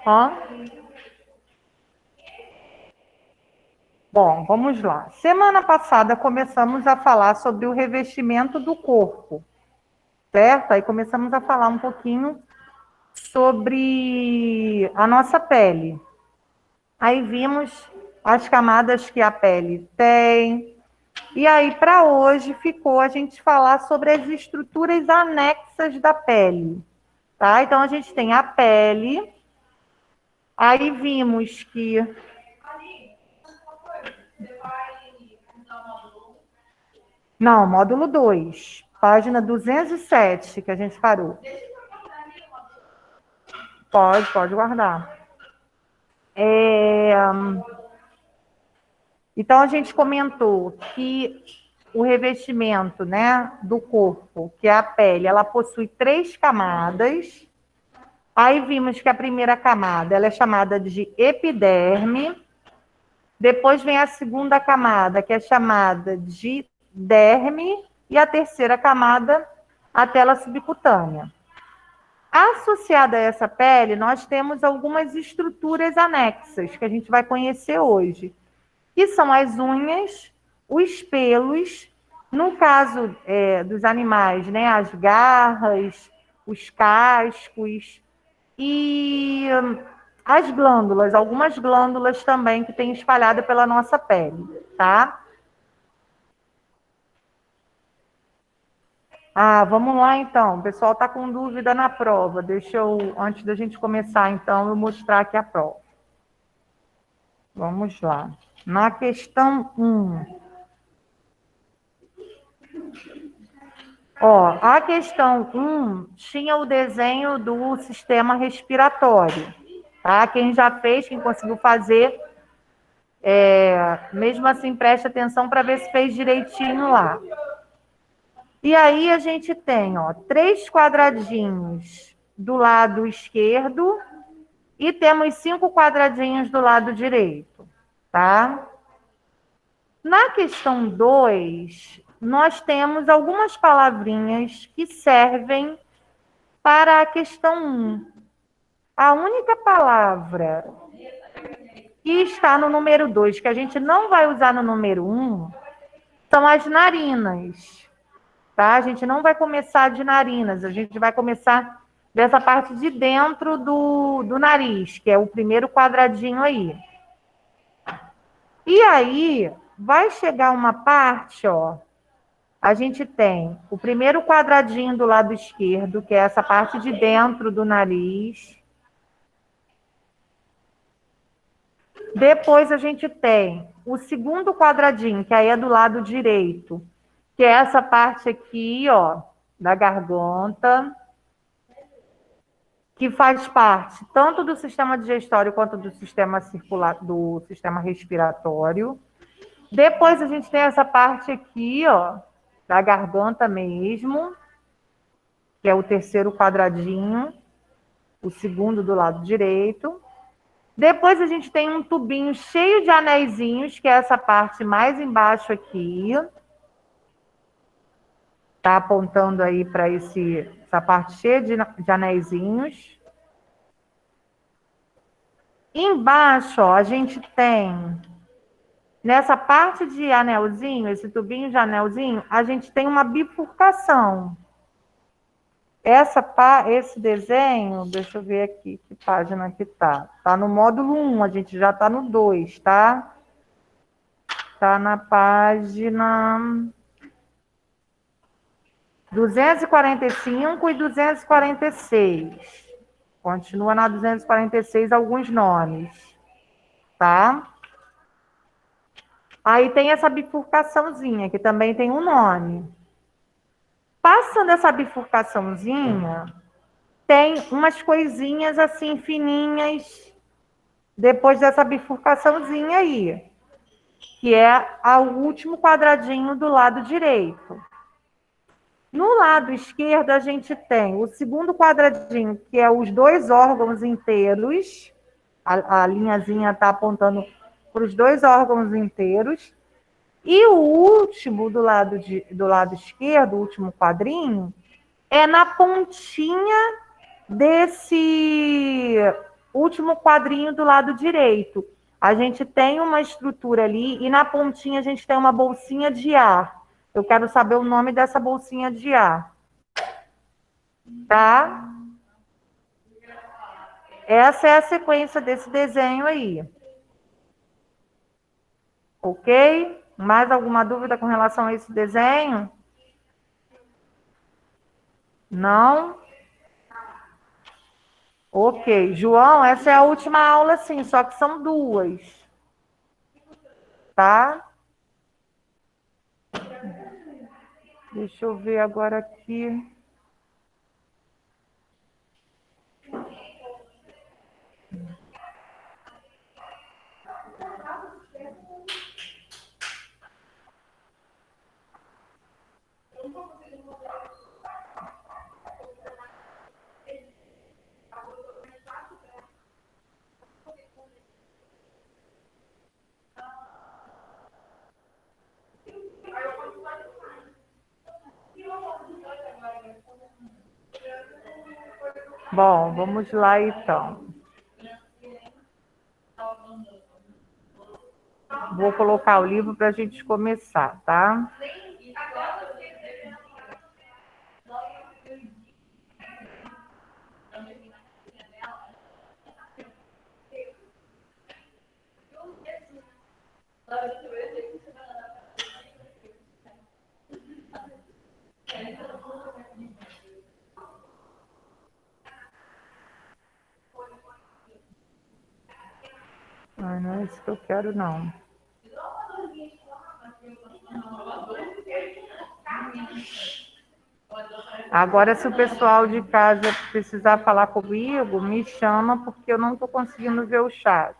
Ó. Bom, vamos lá. Semana passada começamos a falar sobre o revestimento do corpo, certo? Aí começamos a falar um pouquinho sobre a nossa pele. Aí vimos as camadas que a pele tem. E aí, para hoje, ficou a gente falar sobre as estruturas anexas da pele, tá? Então, a gente tem a pele. Aí vimos que... Não, módulo 2, página 207, que a gente parou. Pode guardar. Então, a gente comentou que o revestimento, né, do corpo, que é a pele, ela possui 3 camadas. Aí vimos que a primeira camada ela é chamada de epiderme. Depois vem a segunda camada, que é chamada de derme. E a terceira camada, a tela subcutânea. Associada a essa pele, nós temos algumas estruturas anexas que a gente vai conhecer hoje, que são as unhas, os pelos, no caso dos animais, né, as garras, os cascos e as glândulas, algumas glândulas também que tem espalhada pela nossa pele, tá? Ah, vamos lá então. O pessoal está com dúvida na prova. Deixa eu, antes da gente começar, então, eu mostrar aqui a prova. Vamos lá. Na questão 1. Ó, a questão 1 tinha o desenho do sistema respiratório. Tá? Quem já fez, quem conseguiu fazer, mesmo assim, preste atenção para ver se fez direitinho lá. E aí a gente tem, ó, 3 quadradinhos do lado esquerdo e temos 5 quadradinhos do lado direito, tá? Na questão 2, nós temos algumas palavrinhas que servem para a questão 1. A única palavra que está no número 2, que a gente não vai usar no número 1, são as narinas. Tá? A gente não vai começar de narinas, a gente vai começar dessa parte de dentro do nariz, que é o primeiro quadradinho aí. E aí, vai chegar uma parte, ó, a gente tem o primeiro quadradinho do lado esquerdo, que é essa parte de dentro do nariz. Depois a gente tem o segundo quadradinho, que aí é do lado direito, que é essa parte aqui, ó, da garganta, que faz parte tanto do sistema digestório quanto do sistema circular, do sistema respiratório. Depois a gente tem essa parte aqui, ó, da garganta mesmo, que é o terceiro quadradinho, o segundo do lado direito. Depois a gente tem um tubinho cheio de anéisinhos, que é essa parte mais embaixo aqui. Tá apontando aí para essa parte cheia de anéisinhos. Embaixo, ó, a gente tem, nessa parte de anelzinho, esse tubinho de anelzinho, a gente tem uma bifurcação. Esse desenho, deixa eu ver aqui que página que tá. Tá no módulo 1, a gente já tá no 2, tá? Tá na página 245 e 246. Continua na 246 alguns nomes, tá? Aí tem essa bifurcaçãozinha, que também tem um nome. Passando essa bifurcaçãozinha, tem umas coisinhas assim fininhas depois dessa bifurcaçãozinha aí, que é o último quadradinho do lado direito. No lado esquerdo, a gente tem o segundo quadradinho, que é os 2 órgãos inteiros. A linhazinha está apontando para os 2 órgãos inteiros. E o último do lado esquerdo, o último quadrinho, é na pontinha último quadrinho do lado direito. A gente tem uma estrutura ali e na pontinha a gente tem uma bolsinha de ar. Eu quero saber o nome dessa bolsinha de ar. Tá? Essa é a sequência desse desenho aí. Ok? Mais alguma dúvida com relação a esse desenho? Não? Ok. João, essa é a última aula, sim, só que são duas. Tá? Deixa eu ver agora aqui. Bom, vamos lá então. Vou colocar o livro para a gente começar, tá? Ai, não é isso que eu quero, não. Agora, se o pessoal de casa precisar falar comigo, me chama, porque eu não estou conseguindo ver o chat.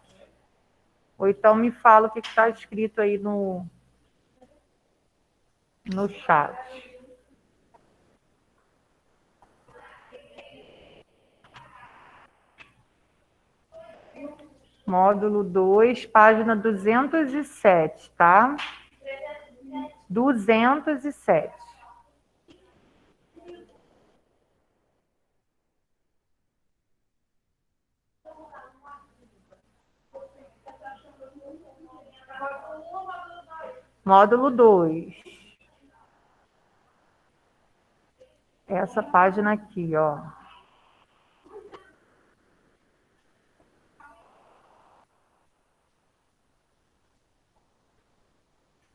Ou então me fala o que está escrito aí no chat. Módulo 2, página 207, tá? 207. Módulo 2. Essa página aqui, ó.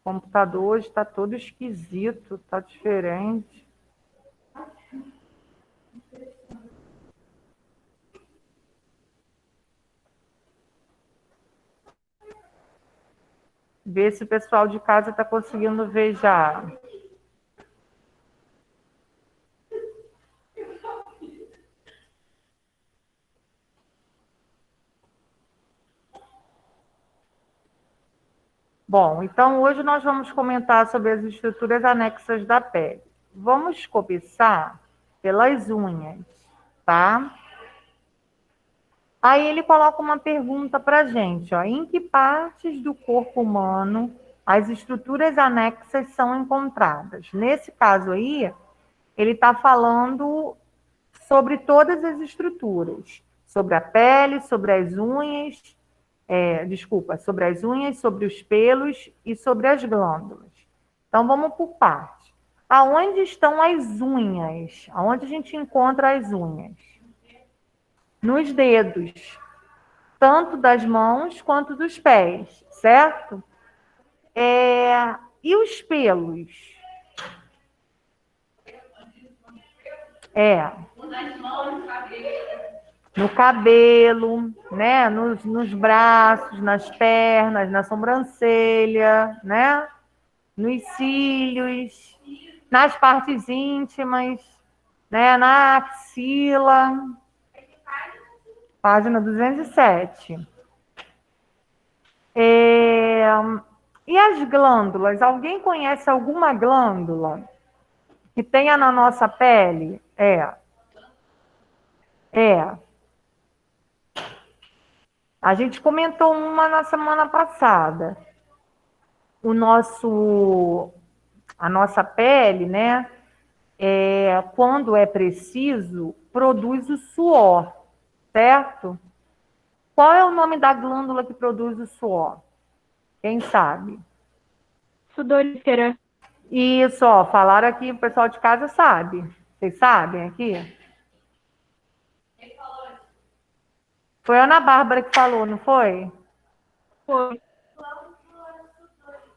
O computador hoje está todo esquisito, está diferente. Ver se o pessoal de casa está conseguindo ver já. Bom, então hoje nós vamos comentar sobre as estruturas anexas da pele. Vamos começar pelas unhas, tá? Aí ele coloca uma pergunta para a gente, ó, em que partes do corpo humano as estruturas anexas são encontradas? Nesse caso aí, ele está falando sobre todas as estruturas, sobre a pele, sobre as unhas, sobre as unhas, sobre os pelos e sobre as glândulas. Então vamos por parte. Aonde estão as unhas? Aonde a gente encontra as unhas? Nos dedos, tanto das mãos quanto dos pés, certo? E os pelos? É, no cabelo, né? Nos braços, nas pernas, na sobrancelha, né? Nos cílios, nas partes íntimas, né? Na axila. Página 207. E as glândulas? Alguém conhece alguma glândula que tenha na nossa pele? É. A gente comentou uma na semana passada. A nossa pele, né? Quando é preciso, produz o suor, certo? Qual é o nome da glândula que produz o suor? Quem sabe? Sudorífera. Isso, ó, falaram aqui, o pessoal de casa sabe. Vocês sabem aqui? Foi a Ana Bárbara que falou, não foi? Foi.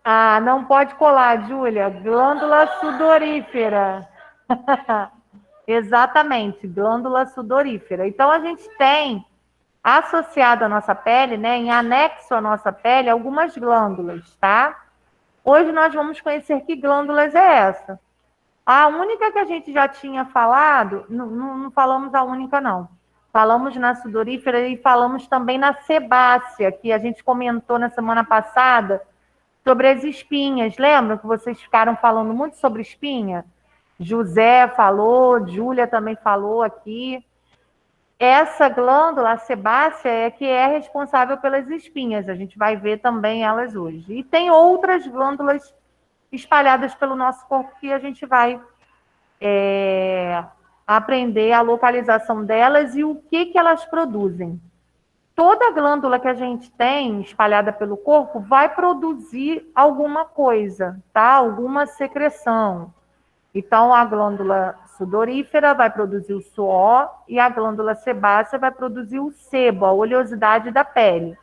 Ah, não pode colar, Júlia. Glândula sudorífera. Exatamente, glândula sudorífera. Então, a gente tem associado à nossa pele, né, em anexo à nossa pele, algumas glândulas, tá? Hoje nós vamos conhecer que glândulas é essa. A única que a gente já tinha falado, não falamos a única, não. Falamos na sudorífera e falamos também na sebácea, que a gente comentou na semana passada sobre as espinhas. Lembram que vocês ficaram falando muito sobre espinha? José falou, Júlia também falou aqui. Essa glândula, a sebácea, é que é responsável pelas espinhas. A gente vai ver também elas hoje. E tem outras glândulas espalhadas pelo nosso corpo que a gente vai aprender a localização delas e o que elas produzem. Toda glândula que a gente tem espalhada pelo corpo vai produzir alguma coisa, tá? Alguma secreção. Então, a glândula sudorífera vai produzir o suor e a glândula sebácea vai produzir o sebo, a oleosidade da pele.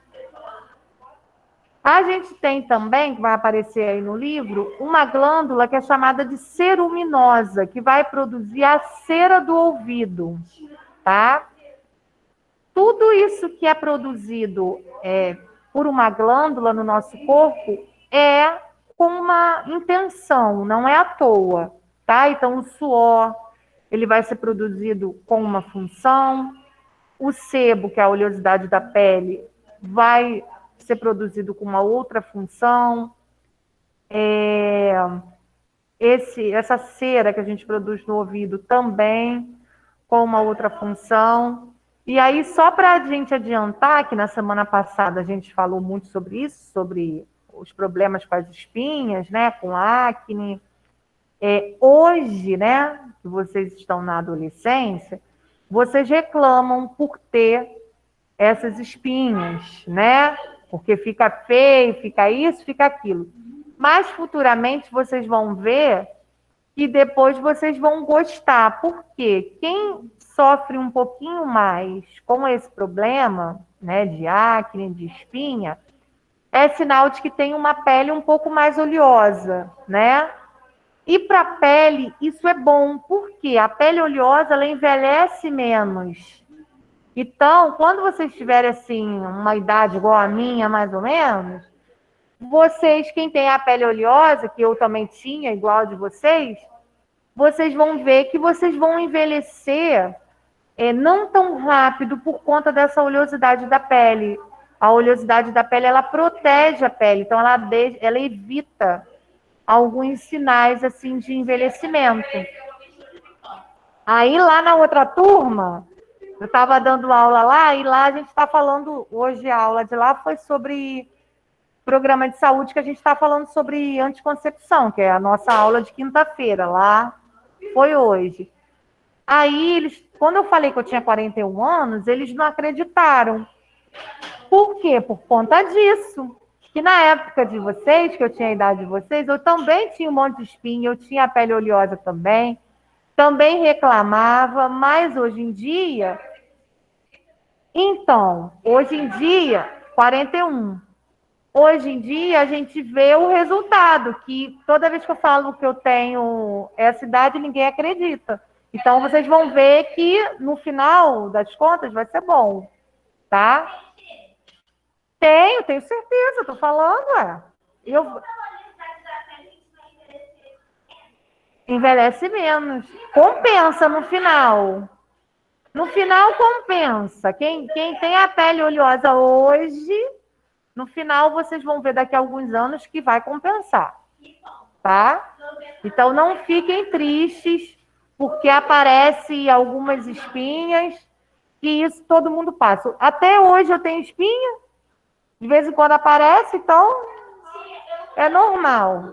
A gente tem também, que vai aparecer aí no livro, uma glândula que é chamada de ceruminosa, que vai produzir a cera do ouvido, tá? Tudo isso que é produzido por uma glândula no nosso corpo é com uma intenção, não é à toa, tá? Então, o suor, ele vai ser produzido com uma função, o sebo, que é a oleosidade da pele, vai ser produzido com uma outra função, essa cera que a gente produz no ouvido também com uma outra função. E aí, só para a gente adiantar, que na semana passada a gente falou muito sobre isso, sobre os problemas com as espinhas, né, com acne. Hoje, né, que vocês estão na adolescência, vocês reclamam por ter essas espinhas, né? Porque fica feio, fica isso, fica aquilo. Mas futuramente vocês vão ver e depois vocês vão gostar. Por quê? Quem sofre um pouquinho mais com esse problema, né, de acne, de espinha, é sinal de que tem uma pele um pouco mais oleosa, né? E para a pele, isso é bom, porque a pele oleosa, ela envelhece menos. Então, quando vocês tiverem, assim, uma idade igual a minha, mais ou menos, vocês, quem tem a pele oleosa, que eu também tinha, igual a de vocês vão ver que vocês vão envelhecer não tão rápido por conta dessa oleosidade da pele. A oleosidade da pele, ela protege a pele, então ela evita alguns sinais assim de envelhecimento. Aí lá na outra turma, eu estava dando aula lá, e lá a gente está falando, hoje a aula de lá foi sobre programa de saúde, que a gente está falando sobre anticoncepção, que é a nossa aula de quinta-feira, lá foi hoje. Aí, quando eu falei que eu tinha 41 anos, eles não acreditaram. Por quê? Por conta disso. Que na época de vocês, que eu tinha a idade de vocês, eu também tinha um monte de espinha, eu tinha a pele oleosa também reclamava, mas hoje em dia... Então, hoje em dia, 41. Hoje em dia, a gente vê o resultado, que toda vez que eu falo que eu tenho essa idade, ninguém acredita. Então, vocês vão ver que, no final das contas, vai ser bom, tá? Tenho certeza, estou falando, Eu... Envelhece menos. Compensa no final. No final, compensa. Quem tem a pele oleosa hoje, no final, vocês vão ver daqui a alguns anos que vai compensar, tá? Então, não fiquem tristes, porque aparecem algumas espinhas, que isso todo mundo passa. Até hoje eu tenho espinha, de vez em quando aparece, então é normal.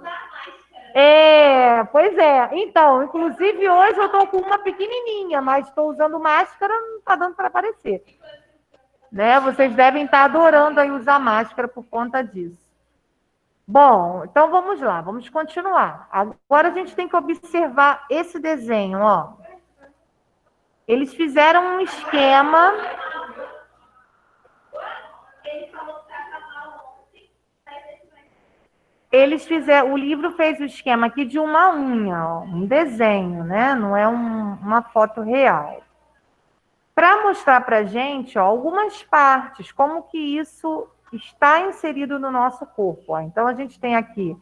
Pois é. Então, inclusive hoje eu estou com uma pequenininha, mas estou usando máscara, não está dando para aparecer. né? Vocês devem estar adorando aí usar máscara por conta disso. Bom, então vamos lá, vamos continuar. Agora a gente tem que observar esse desenho, ó. Eles fizeram um esquema. O livro fez o esquema aqui de uma unha, ó, um desenho, né? Não é uma foto real. Para mostrar para a gente, ó, algumas partes, como que isso está inserido no nosso corpo. Ó. Então, a gente tem aqui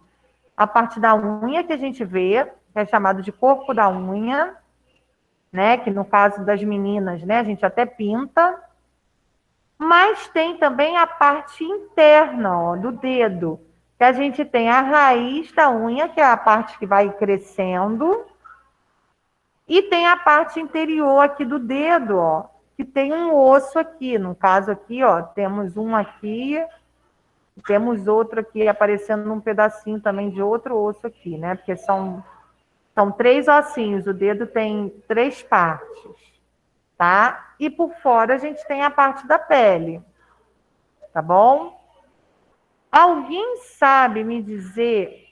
a parte da unha que a gente vê, que é chamado de corpo da unha, né? Que no caso das meninas, né? A gente até pinta. Mas tem também a parte interna, ó, do dedo, que a gente tem a raiz da unha, que é a parte que vai crescendo, e tem a parte interior aqui do dedo, ó, que tem um osso aqui. No caso aqui, ó, temos um aqui, temos outro aqui aparecendo um pedacinho também de outro osso aqui, né? Porque são 3 ossinhos, o dedo tem 3 partes, tá? E por fora a gente tem a parte da pele, tá bom? Alguém sabe me dizer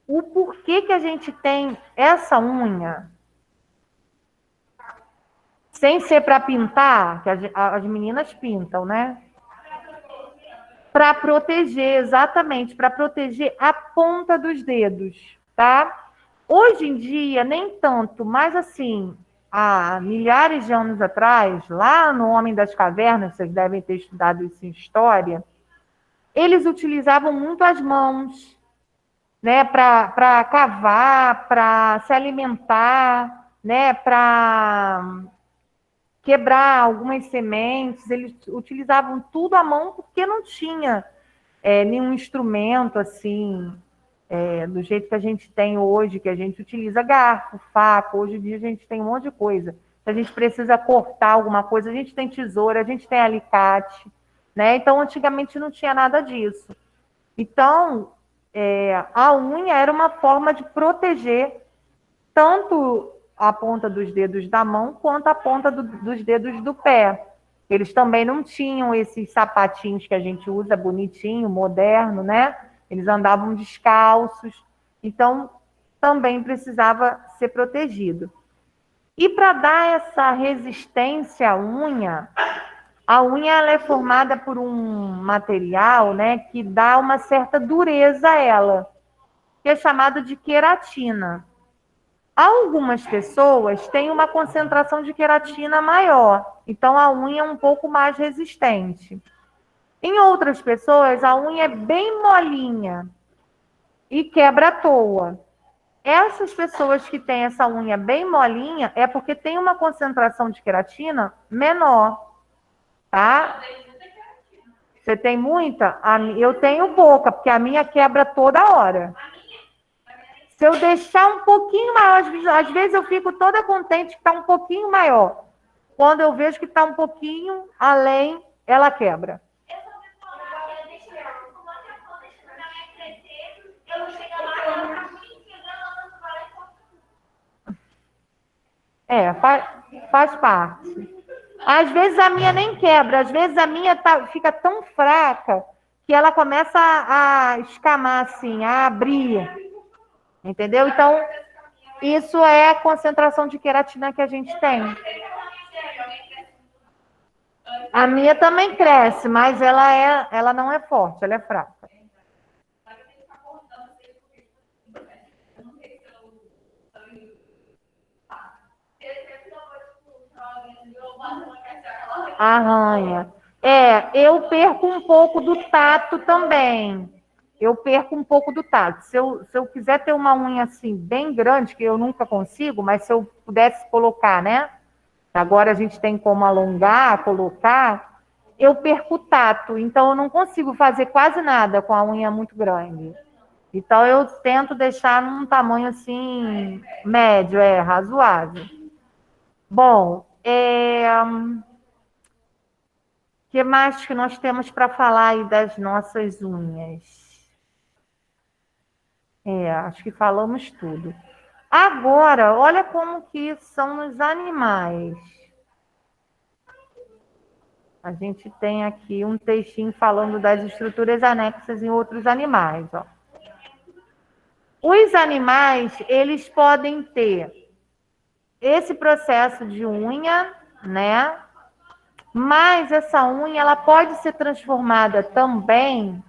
o porquê que a gente tem essa unha? Sem ser para pintar, que as meninas pintam, né? Para proteger, exatamente, para proteger a ponta dos dedos, tá? Hoje em dia, nem tanto, mas assim, há milhares de anos atrás, lá no Homem das Cavernas, vocês devem ter estudado isso em história, eles utilizavam muito as mãos, né, para cavar, para se alimentar, né, para quebrar algumas sementes. Eles utilizavam tudo à mão porque não tinha nenhum instrumento assim, do jeito que a gente tem hoje, que a gente utiliza garfo, faca. Hoje em dia a gente tem um monte de coisa. Se a gente precisa cortar alguma coisa, a gente tem tesoura, a gente tem alicate, né? Então, antigamente não tinha nada disso. Então, a unha era uma forma de proteger tanto a ponta dos dedos da mão quanto a ponta dos dedos do pé. Eles também não tinham esses sapatinhos que a gente usa, bonitinho, moderno, né? Eles andavam descalços, então também precisava ser protegido. E para dar essa resistência à unha, a unha ela é formada por um material, né, que dá uma certa dureza a ela, que é chamado de queratina. Algumas pessoas têm uma concentração de queratina maior, então a unha é um pouco mais resistente. Em outras pessoas, a unha é bem molinha e quebra à toa. Essas pessoas que têm essa unha bem molinha é porque tem uma concentração de queratina menor, tá? Você tem muita? Eu tenho pouca, porque a minha quebra toda hora. Se eu deixar um pouquinho maior, às vezes eu fico toda contente que está um pouquinho maior. Quando eu vejo que está um pouquinho além, ela quebra. Faz parte. Às vezes a minha nem quebra, às vezes a minha fica tão fraca que ela começa a escamar assim, a abrir. Entendeu? Então, isso é a concentração de queratina que a gente tem. A minha também cresce, mas ela não é forte, ela é fraca. Arranha. Eu perco um pouco do tato também. Eu perco um pouco do tato. Se eu quiser ter uma unha assim, bem grande, que eu nunca consigo, mas se eu pudesse colocar, né? Agora a gente tem como alongar, colocar, eu perco o tato. Então eu não consigo fazer quase nada com a unha muito grande. Então eu tento deixar num tamanho assim, médio, razoável. Bom, o que mais que nós temos para falar aí das nossas unhas? Acho que falamos tudo. Agora, olha como que são nos animais. A gente tem aqui um textinho falando das estruturas anexas em outros animais, ó. Os animais, eles podem ter esse processo de unha, né? Mas essa unha, ela pode ser transformada também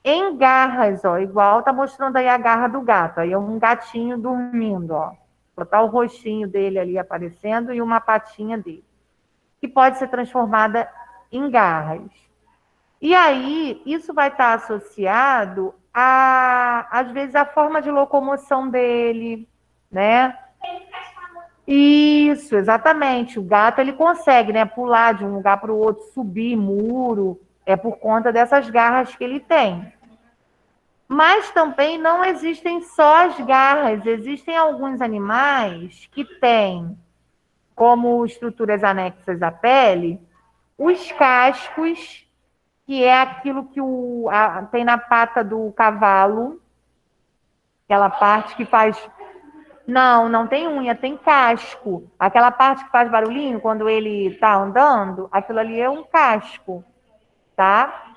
em garras, ó. Igual tá mostrando aí a garra do gato. Aí é um gatinho dormindo, ó. Botar o rostinho dele ali aparecendo e uma patinha dele. Que pode ser transformada em garras. E aí, isso vai estar associado a, às vezes, a forma de locomoção dele, né? Isso, exatamente. O gato, ele consegue, né, pular de um lugar para o outro, subir muro, é por conta dessas garras que ele tem. Mas também não existem só as garras, existem alguns animais que têm, como estruturas anexas à pele, os cascos, que é aquilo que tem na pata do cavalo, aquela parte que faz. Não, não tem unha, tem casco. Aquela parte que faz barulhinho quando ele está andando, aquilo ali é um casco, tá?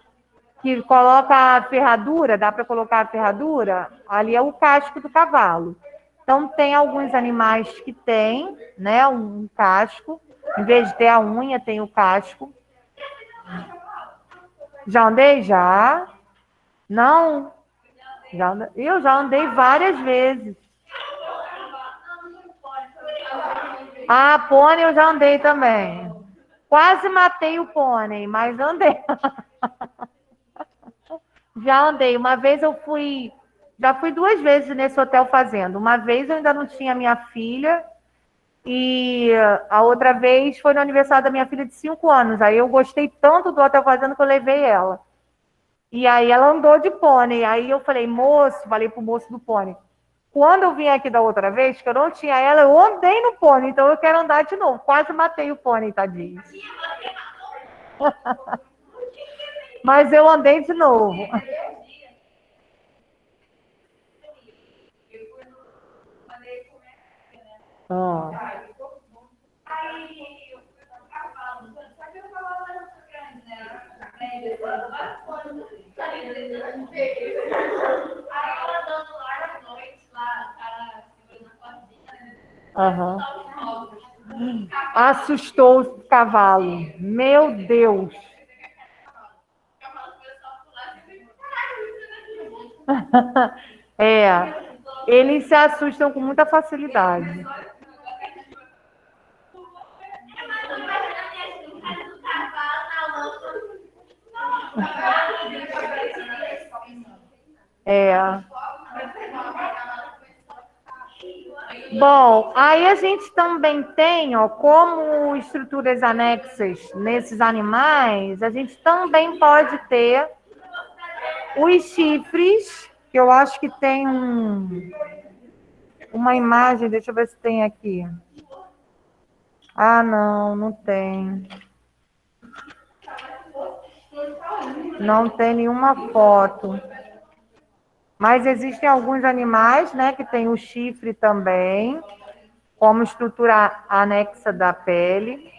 Que coloca a ferradura, dá para colocar a ferradura, ali é o casco do cavalo. Então, tem alguns animais que têm, né, um casco, em vez de ter a unha, tem o casco. Já andei? Já. Não? Eu já andei várias vezes. Ah, pônei eu já andei também. Quase matei o pônei, mas andei. Já andei. Uma vez eu fui. Já fui 2 vezes nesse hotel fazendo. Uma vez eu ainda não tinha minha filha. E a outra vez foi no aniversário da minha filha de 5 anos. Aí eu gostei tanto do hotel fazendo que eu levei ela. E aí ela andou de pônei. Aí eu falei, moço, falei pro moço do pônei. Quando eu vim aqui da outra vez, que eu não tinha ela, eu andei no pônei, então eu quero andar de novo. Quase matei o pônei, tadinho. Mas eu andei de novo. Ah. Aham. Assustou o cavalo. Meu Deus. É, eles se assustam com muita facilidade. É. Bom, aí a gente também tem, ó, como estruturas anexas nesses animais, a gente também pode ter os chifres, que eu acho que tem uma imagem, deixa eu ver se tem aqui. Ah, não, não tem. Não tem nenhuma foto. Mas existem alguns animais, né, que tem o chifre também, como estrutura anexa da pele.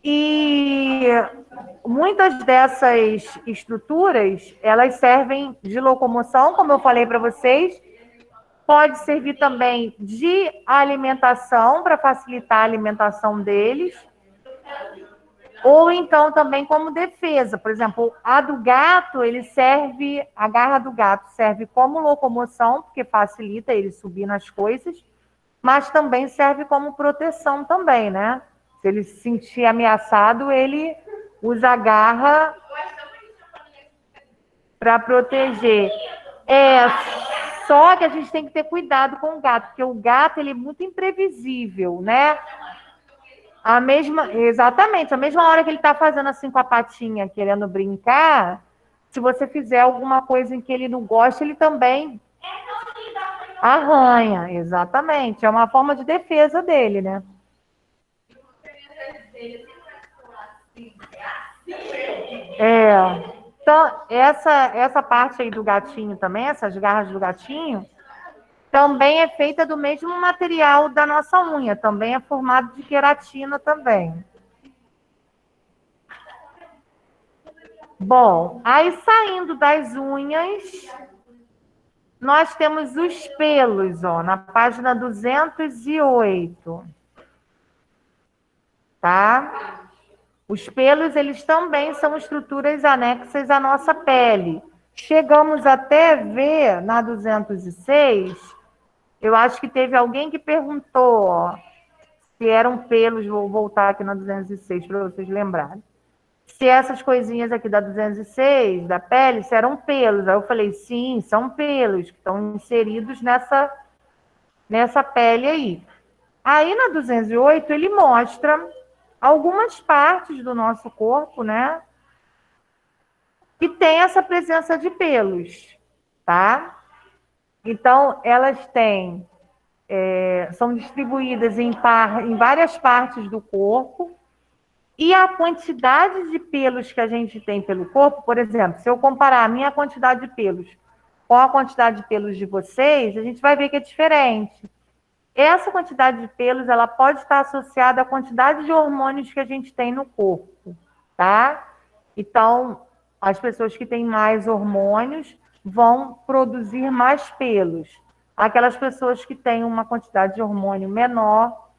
E muitas dessas estruturas, elas servem de locomoção, como eu falei para vocês, pode servir também de alimentação, para facilitar a alimentação deles, ou então também como defesa. Por exemplo, a do gato, ele serve, a garra do gato serve como locomoção, porque facilita ele subir nas coisas, mas também serve como proteção também, né? Se ele se sentir ameaçado, ele usa a garra para proteger. É, só que a gente tem que ter cuidado com o gato, porque o gato ele é muito imprevisível, né? Exatamente, a mesma hora que ele está fazendo assim com a patinha, querendo brincar, se você fizer alguma coisa em que ele não gosta, ele também arranha, exatamente. É uma forma de defesa dele, né? É. Então, essa parte aí do gatinho também, essas garras do gatinho, também é feita do mesmo material da nossa unha, também é formado de queratina também. Bom, aí saindo das unhas, nós temos os pelos, ó, na página 208, tá? Os pelos, eles também são estruturas anexas à nossa pele. Chegamos até ver na 206, eu acho que teve alguém que perguntou, ó, se eram pelos, vou voltar aqui na 206 para vocês lembrarem. Se essas coisinhas aqui da 206, da pele, se eram pelos. Aí eu falei, sim, são pelos que estão inseridos nessa pele aí. Aí na 208 ele mostra algumas partes do nosso corpo, né? Que tem essa presença de pelos, tá? Então, elas têm, são distribuídas em várias partes do corpo, e a quantidade de pelos que a gente tem pelo corpo, por exemplo, se eu comparar a minha quantidade de pelos com a quantidade de pelos de vocês, a gente vai ver que é diferente. Essa quantidade de pelos, ela pode estar associada à quantidade de hormônios que a gente tem no corpo, tá? Então, as pessoas que têm mais hormônios vão produzir mais pelos. Aquelas pessoas que têm uma quantidade de hormônio menor,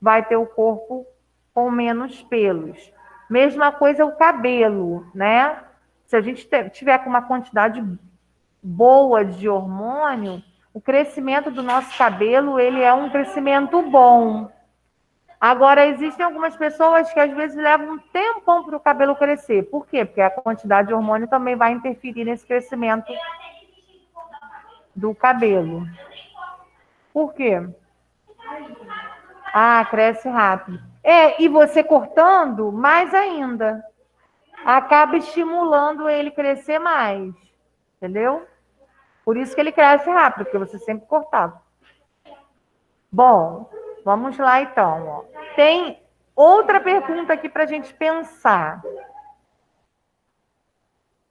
vai ter o corpo com menos pelos. Mesma coisa o cabelo, né? Se a gente tiver com uma quantidade boa de hormônio, o crescimento do nosso cabelo, ele é um crescimento bom. Agora, existem algumas pessoas que às vezes levam um tempão para o cabelo crescer. Por quê? Porque a quantidade de hormônio também vai interferir nesse crescimento do cabelo. Por quê? Ah, cresce rápido. E você cortando, mais ainda. Acaba estimulando ele crescer mais. Entendeu? Por isso que ele cresce rápido, porque você sempre cortava. Bom, vamos lá então. Ó. Tem outra pergunta aqui para a gente pensar.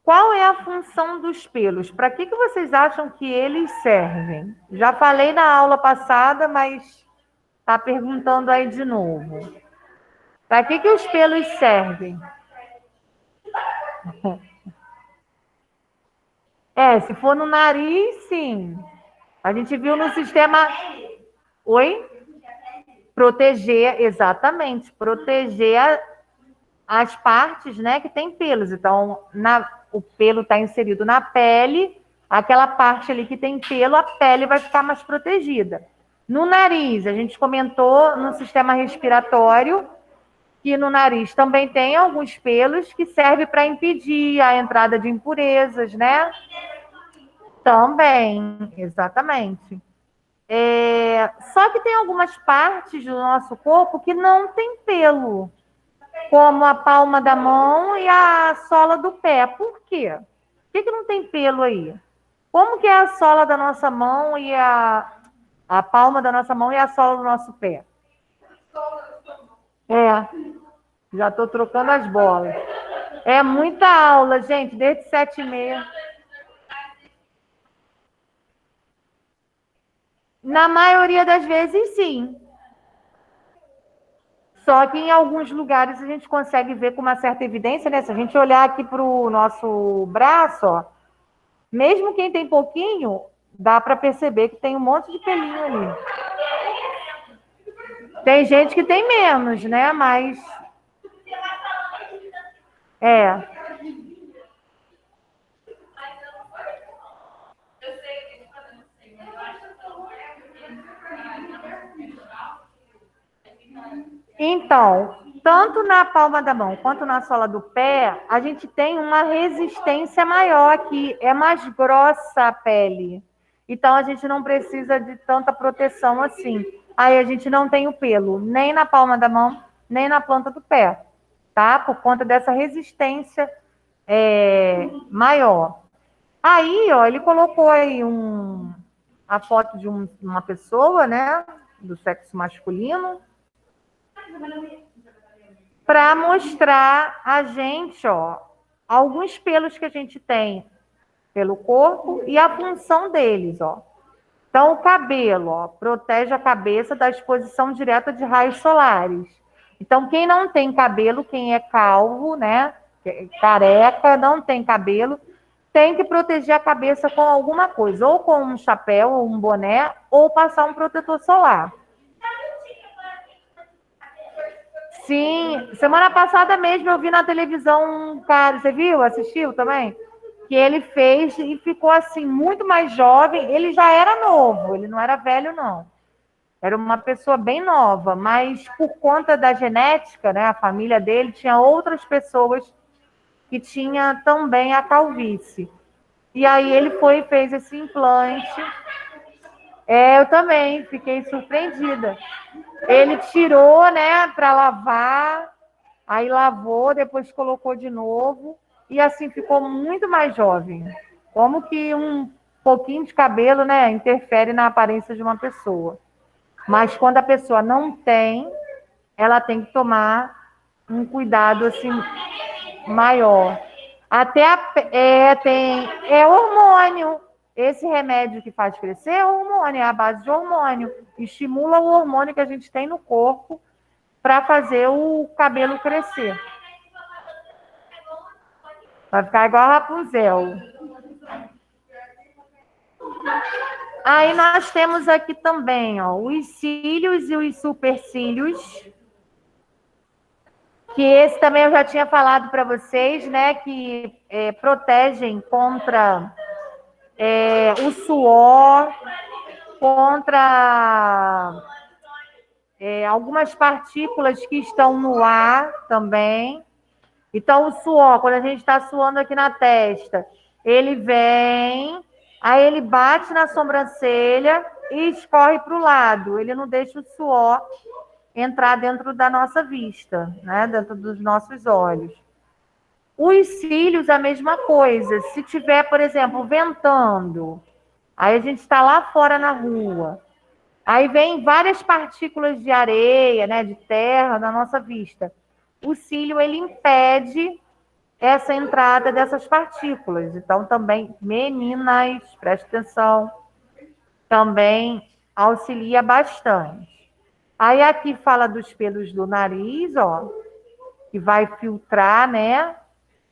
Qual é a função dos pelos? Para que vocês acham que eles servem? Já falei na aula passada, mas está perguntando aí de novo. Para que os pelos servem? Se for no nariz, sim. A gente viu no sistema... Oi? Proteger, exatamente. Proteger as partes, né, que tem pelos. Então, o pelo está inserido na pele, aquela parte ali que tem pelo, a pele vai ficar mais protegida. No nariz, a gente comentou no sistema respiratório, que no nariz também tem alguns pelos que servem para impedir a entrada de impurezas, né? Também, exatamente. Só que tem algumas partes do nosso corpo que não tem pelo, como a palma da mão e a sola do pé. Por quê? Por que não tem pelo aí? Como que é a sola da nossa mão e a palma da nossa mão e a sola do nosso pé? Já estou trocando as bolas. É muita aula, gente, desde 7h30. Na maioria das vezes, sim. Só que em alguns lugares a gente consegue ver com uma certa evidência, né? Se a gente olhar aqui para o nosso braço, ó, mesmo quem tem pouquinho, dá para perceber que tem um monte de pelinho ali. Tem gente que tem menos, né? Mas... Então, tanto na palma da mão quanto na sola do pé, a gente tem uma resistência maior aqui, é mais grossa a pele. Então, a gente não precisa de tanta proteção assim. Aí a gente não tem o pelo, nem na palma da mão, nem na planta do pé, tá? Por conta dessa resistência maior. Aí, ó, ele colocou aí a foto de uma pessoa, né, do sexo masculino, para mostrar a gente, ó, alguns pelos que a gente tem pelo corpo e a função deles, ó. Então, o cabelo, ó, protege a cabeça da exposição direta de raios solares. Então, quem não tem cabelo, quem é calvo, né, careca, não tem cabelo, tem que proteger a cabeça com alguma coisa, ou com um chapéu, ou um boné, ou passar um protetor solar. Sim, semana passada mesmo eu vi na televisão um cara, você viu? Assistiu também? Que ele fez e ficou assim, muito mais jovem. Ele já era novo, ele não era velho, não. Era uma pessoa bem nova, mas por conta da genética, né, a família dele tinha outras pessoas que tinha também a calvície. E aí ele foi e fez esse implante. Eu também fiquei surpreendida. Ele tirou, né, para lavar, aí lavou, depois colocou de novo e assim ficou muito mais jovem. Como que um pouquinho de cabelo, né, interfere na aparência de uma pessoa. Mas quando a pessoa não tem, ela tem que tomar um cuidado assim maior. Até tem hormônio. Esse remédio que faz crescer é hormônio, é a base de hormônio. Estimula o hormônio que a gente tem no corpo para fazer o cabelo crescer. Vai ficar igual a Rapunzel. Aí nós temos aqui também, ó, os cílios e os supercílios, que esse também eu já tinha falado para vocês, né, que protegem contra o suor, contra algumas partículas que estão no ar também. Então, o suor, quando a gente está suando aqui na testa, ele vem, aí ele bate na sobrancelha e escorre para o lado. Ele não deixa o suor entrar dentro da nossa vista, né? Dentro dos nossos olhos. Os cílios, a mesma coisa. Se tiver, por exemplo, ventando, aí a gente está lá fora na rua, aí vem várias partículas de areia, né, de terra na nossa vista. O cílio, ele impede essa entrada dessas partículas. Então, também, meninas, preste atenção, também auxilia bastante. Aí aqui fala dos pelos do nariz, ó, que vai filtrar, né,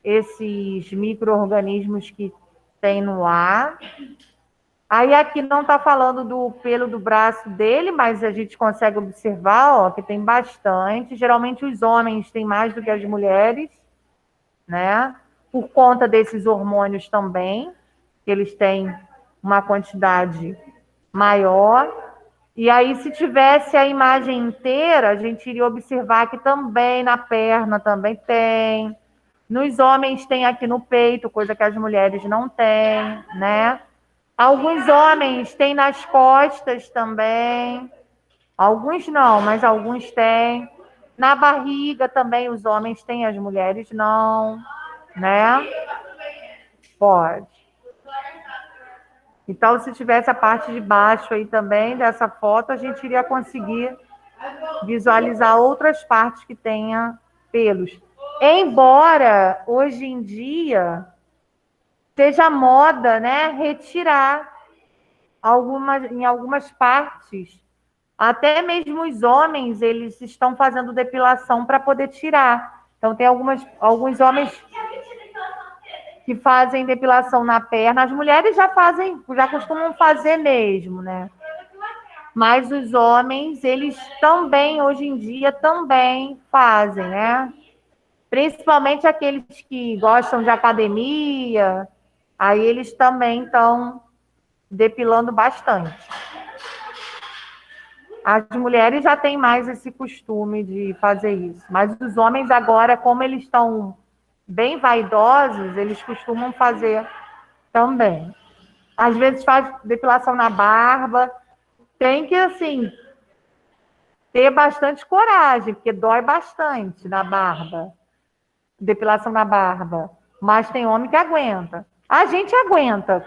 esses micro-organismos que tem no ar. Aí aqui não está falando do pelo do braço dele, mas a gente consegue observar, ó, que tem bastante. Geralmente os homens têm mais do que as mulheres, né? Por conta desses hormônios também, que eles têm uma quantidade maior. E aí, se tivesse a imagem inteira, a gente iria observar que também na perna também tem. Nos homens tem aqui no peito, coisa que as mulheres não têm, né? Alguns homens têm nas costas também. Alguns não, mas alguns têm. Na barriga também os homens têm, as mulheres não, né? Pode. Então, se tivesse a parte de baixo aí também dessa foto, a gente iria conseguir visualizar outras partes que tenha pelos. Embora hoje em dia seja moda, né, retirar em algumas partes. Até mesmo os homens, eles estão fazendo depilação para poder tirar. Então, tem alguns homens que fazem depilação na perna. As mulheres já fazem, já costumam fazer mesmo, né? Mas os homens, eles também, hoje em dia, também fazem, né? Principalmente aqueles que gostam de academia, aí eles também estão depilando bastante. As mulheres já têm mais esse costume de fazer isso, mas os homens agora, como eles estão bem vaidosos, eles costumam fazer também. Às vezes faz depilação na barba, tem que, assim, ter bastante coragem, porque dói bastante na barba, depilação na barba, mas tem homem que aguenta. A gente aguenta,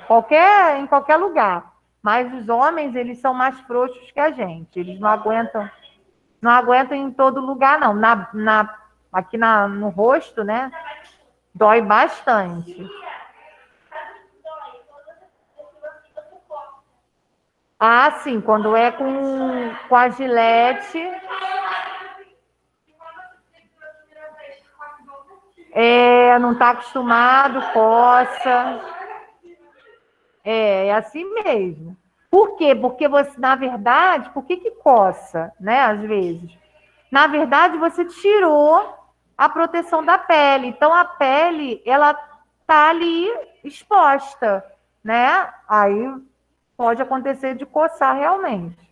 em qualquer lugar. Mas os homens, eles são mais frouxos que a gente. Eles não aguentam em todo lugar, não. Aqui no rosto, né? Dói bastante. Ah, sim, quando é com a Gillette. não está acostumado, coça. É assim mesmo. Por quê? Porque você, na verdade, por que coça, né? Às vezes. Na verdade, você tirou a proteção da pele. Então, a pele, ela tá ali exposta, né? Aí pode acontecer de coçar realmente.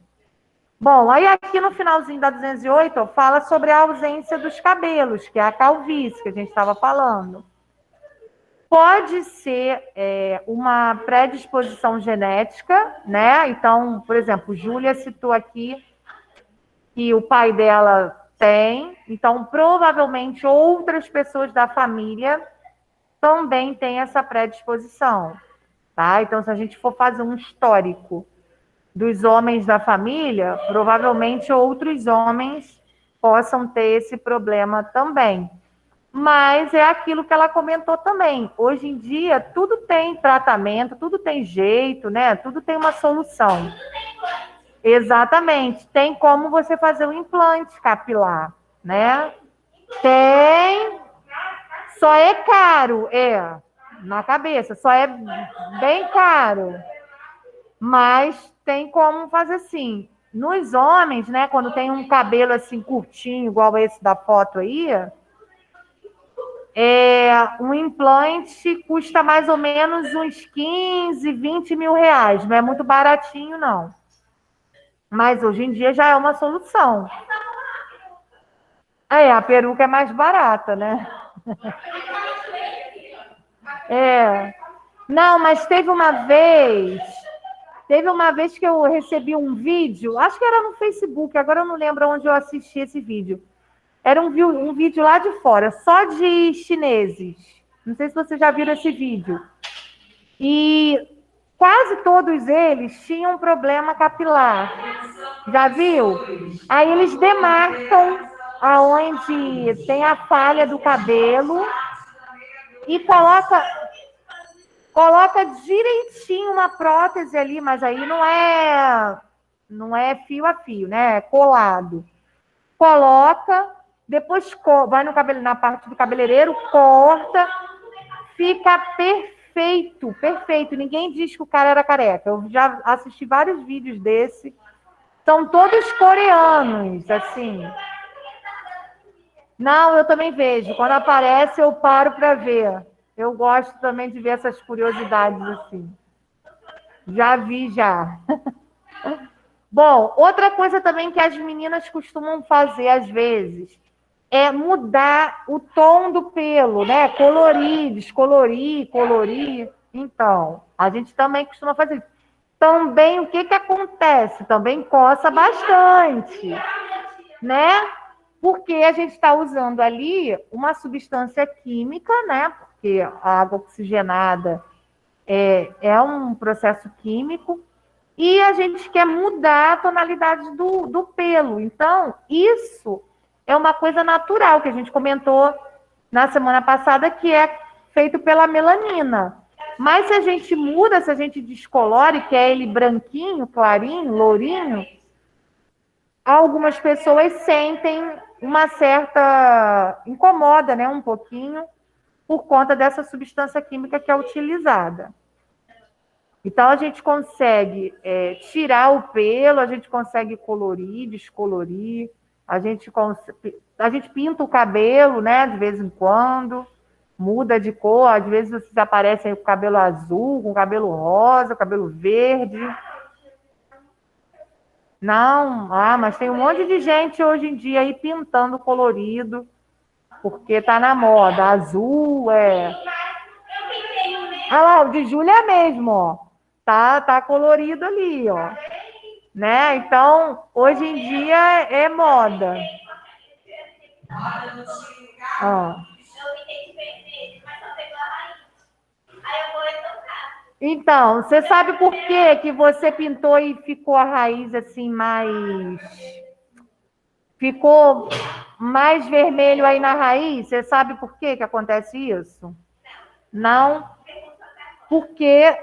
Bom, aí aqui no finalzinho da 208, ó, fala sobre a ausência dos cabelos, que é a calvície que a gente estava falando. Pode ser uma predisposição genética, né? Então, por exemplo, Júlia citou aqui que o pai dela tem, então provavelmente outras pessoas da família também têm essa predisposição, tá? Então, se a gente for fazer um histórico dos homens da família, provavelmente outros homens possam ter esse problema também. Mas é aquilo que ela comentou também. Hoje em dia, tudo tem tratamento, tudo tem jeito, né? Tudo tem uma solução. Exatamente. Tem como você fazer um implante capilar, né? Tem. Só é caro, na cabeça. Só é bem caro. Mas tem como fazer assim. Nos homens, né? Quando tem um cabelo assim curtinho, igual esse da foto aí, um implante custa mais ou menos uns 15, 20 mil reais. Não é muito baratinho, não. Mas hoje em dia já é uma solução. A peruca é mais barata, né? Não, mas teve uma vez que eu recebi um vídeo, acho que era no Facebook, agora eu não lembro onde eu assisti esse vídeo. Era um vídeo lá de fora, só de chineses. Não sei se vocês já viram esse vídeo. E quase todos eles tinham problema capilar. Já viu? Aí eles demarcam aonde tem a falha do cabelo e coloca direitinho uma prótese ali, mas aí não é fio a fio, né? É colado. Coloca, depois vai no cabelo, na parte do cabeleireiro, corta, fica perfeito, perfeito. Ninguém diz que o cara era careca. Eu já assisti vários vídeos desse. São todos coreanos, assim. Não, eu também vejo. Quando aparece, eu paro para ver. Eu gosto também de ver essas curiosidades assim. Já vi, já. Bom, outra coisa também que as meninas costumam fazer às vezes é mudar o tom do pelo, né? Colorir, descolorir, colorir. Então, a gente também costuma fazer isso. Também, o que acontece? Também coça bastante, né? Porque a gente está usando ali uma substância química, né? Porque a água oxigenada é um processo químico, e a gente quer mudar a tonalidade do pelo. Então, isso é uma coisa natural, que a gente comentou na semana passada, que é feito pela melanina. Mas se a gente muda, se a gente descolore, que é ele branquinho, clarinho, lourinho, algumas pessoas sentem uma certa... incomoda, né, um pouquinho, por conta dessa substância química que é utilizada. Então, a gente consegue tirar o pelo, a gente consegue colorir, descolorir, a gente pinta o cabelo, né, de vez em quando, muda de cor, às vezes vocês aparecem aí com cabelo azul, com cabelo rosa, cabelo verde. Não, mas tem um monte de gente hoje em dia aí pintando colorido, porque tá na moda. Azul, Ah lá, o de Júlia mesmo, ó. Tá colorido ali, ó. Né? Então, hoje em dia é moda. Ó. Então, você sabe por que você pintou e ficou a raiz assim ficou mais vermelho aí na raiz? Você sabe por que acontece isso? Não, porque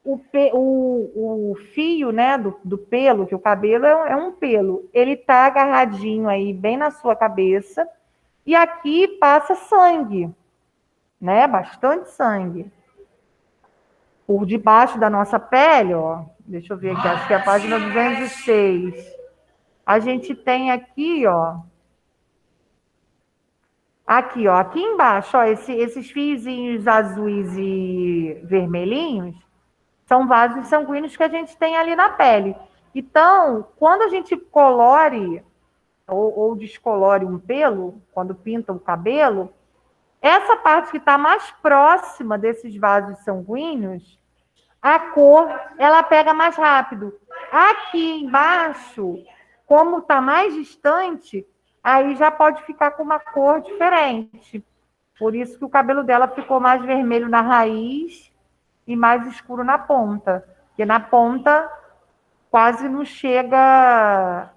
o fio, né, do pelo, que o cabelo é um pelo, ele tá agarradinho aí bem na sua cabeça, e aqui passa sangue, né? Bastante sangue. Por debaixo da nossa pele, ó, deixa eu ver aqui, acho que é a página 206. A gente tem aqui, ó, aqui embaixo, ó, esses fiozinhos azuis e vermelhinhos são vasos sanguíneos que a gente tem ali na pele. Então, quando a gente colore ou descolore um pelo, quando pinta o cabelo, essa parte que está mais próxima desses vasos sanguíneos, a cor ela pega mais rápido. Aqui embaixo, como está mais distante, aí já pode ficar com uma cor diferente. Por isso que o cabelo dela ficou mais vermelho na raiz e mais escuro na ponta. Porque na ponta quase não chega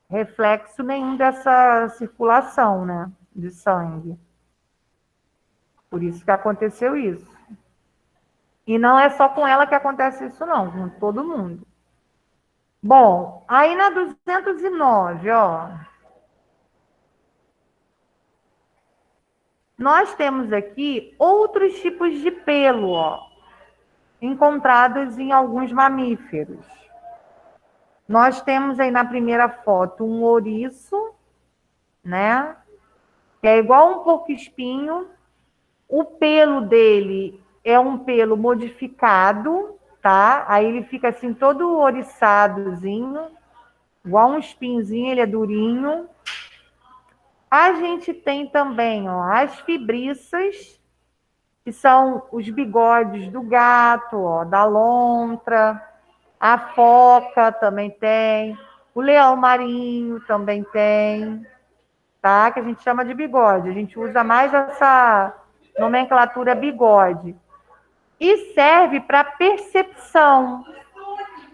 reflexo nenhum dessa circulação, né, de sangue. Por isso que aconteceu isso. E não é só com ela que acontece isso, não, com todo mundo. Bom, aí na 209, ó, nós temos aqui outros tipos de pelo, ó, encontrados em alguns mamíferos. Nós temos aí na primeira foto um ouriço, né? Que é igual um porco-espinho. O pelo dele é um pelo modificado, tá? Aí ele fica assim todo ouriçadozinho, igual um espinhozinho, ele é durinho. A gente tem também, ó, as fibriças, que são os bigodes do gato, ó, da lontra. A foca também tem. O leão marinho também tem, tá? Que a gente chama de bigode. A gente usa mais essa nomenclatura bigode. E serve para percepção.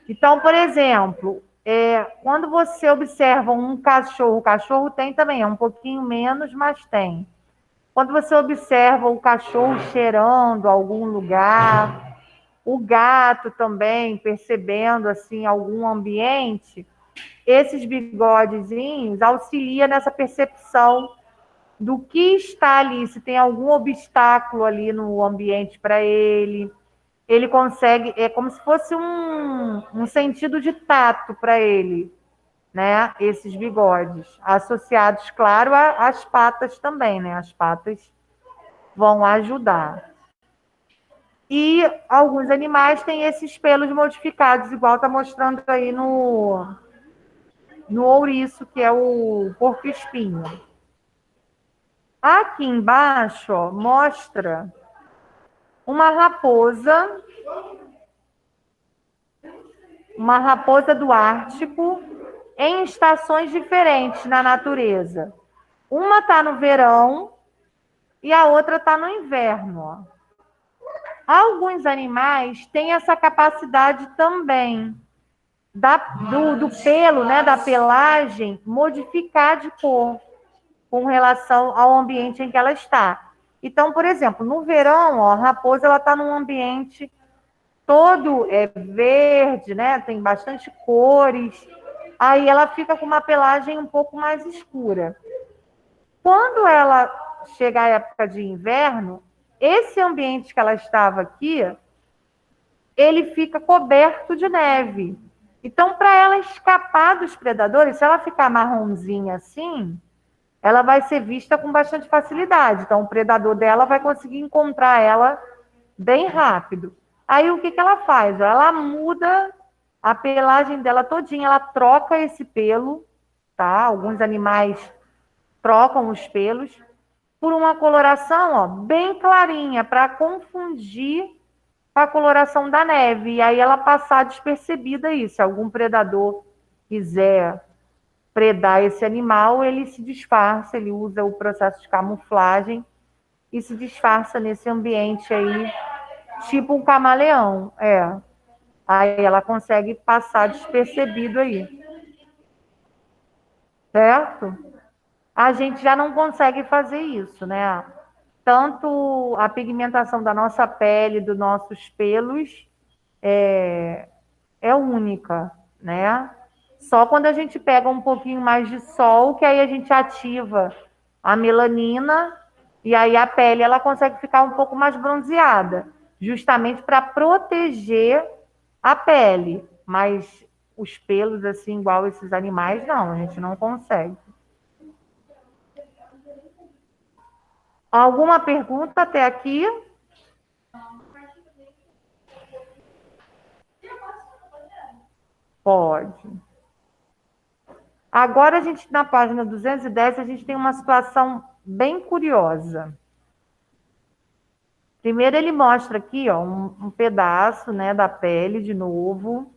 Então, por exemplo, quando você observa um cachorro, o cachorro tem também, é um pouquinho menos, mas tem. Quando você observa o cachorro cheirando algum lugar, o gato também percebendo assim algum ambiente, esses bigodezinhos auxiliam nessa percepção do que está ali, se tem algum obstáculo ali no ambiente para ele. Ele consegue, é como se fosse um sentido de tato para ele, né? Esses bigodes, associados, claro, às patas também, né? As patas vão ajudar. E alguns animais têm esses pelos modificados, igual está mostrando aí no ouriço, que é o porco-espinho. Aqui embaixo, ó, mostra uma raposa do Ártico em estações diferentes na natureza. Uma está no verão e a outra está no inverno. Ó. Alguns animais têm essa capacidade também do pelo, né, da pelagem, modificar de cor com relação ao ambiente em que ela está. Então, por exemplo, no verão, ó, a raposa ela está num ambiente todo verde, né? Tem bastante cores. Aí ela fica com uma pelagem um pouco mais escura. Quando ela chega à época de inverno, esse ambiente que ela estava aqui, ele fica coberto de neve. Então, para ela escapar dos predadores, se ela ficar marronzinha assim, ela vai ser vista com bastante facilidade. Então, o predador dela vai conseguir encontrar ela bem rápido. Aí, o que, que ela faz? Ela muda a pelagem dela todinha, ela troca esse pelo, tá? Alguns animais trocam os pelos por uma coloração, ó, bem clarinha, para confundir com a coloração da neve. E aí ela passar despercebida aí. Se algum predador quiser predar esse animal, ele se disfarça, ele usa o processo de camuflagem e se disfarça nesse ambiente aí, tipo um camaleão, Aí ela consegue passar despercebido aí. Certo? A gente já não consegue fazer isso, né? Tanto a pigmentação da nossa pele, dos nossos pelos, é única, né? Só quando a gente pega um pouquinho mais de sol, que aí a gente ativa a melanina E aí a pele ela consegue ficar um pouco mais bronzeada, justamente para proteger a pele. Mas os pelos, assim, igual esses animais, não, a gente não consegue. Alguma pergunta até aqui? Pode. Agora, a gente, na página 210, a gente tem uma situação bem curiosa. Primeiro, ele mostra aqui, ó, um pedaço, né, da pele, de novo,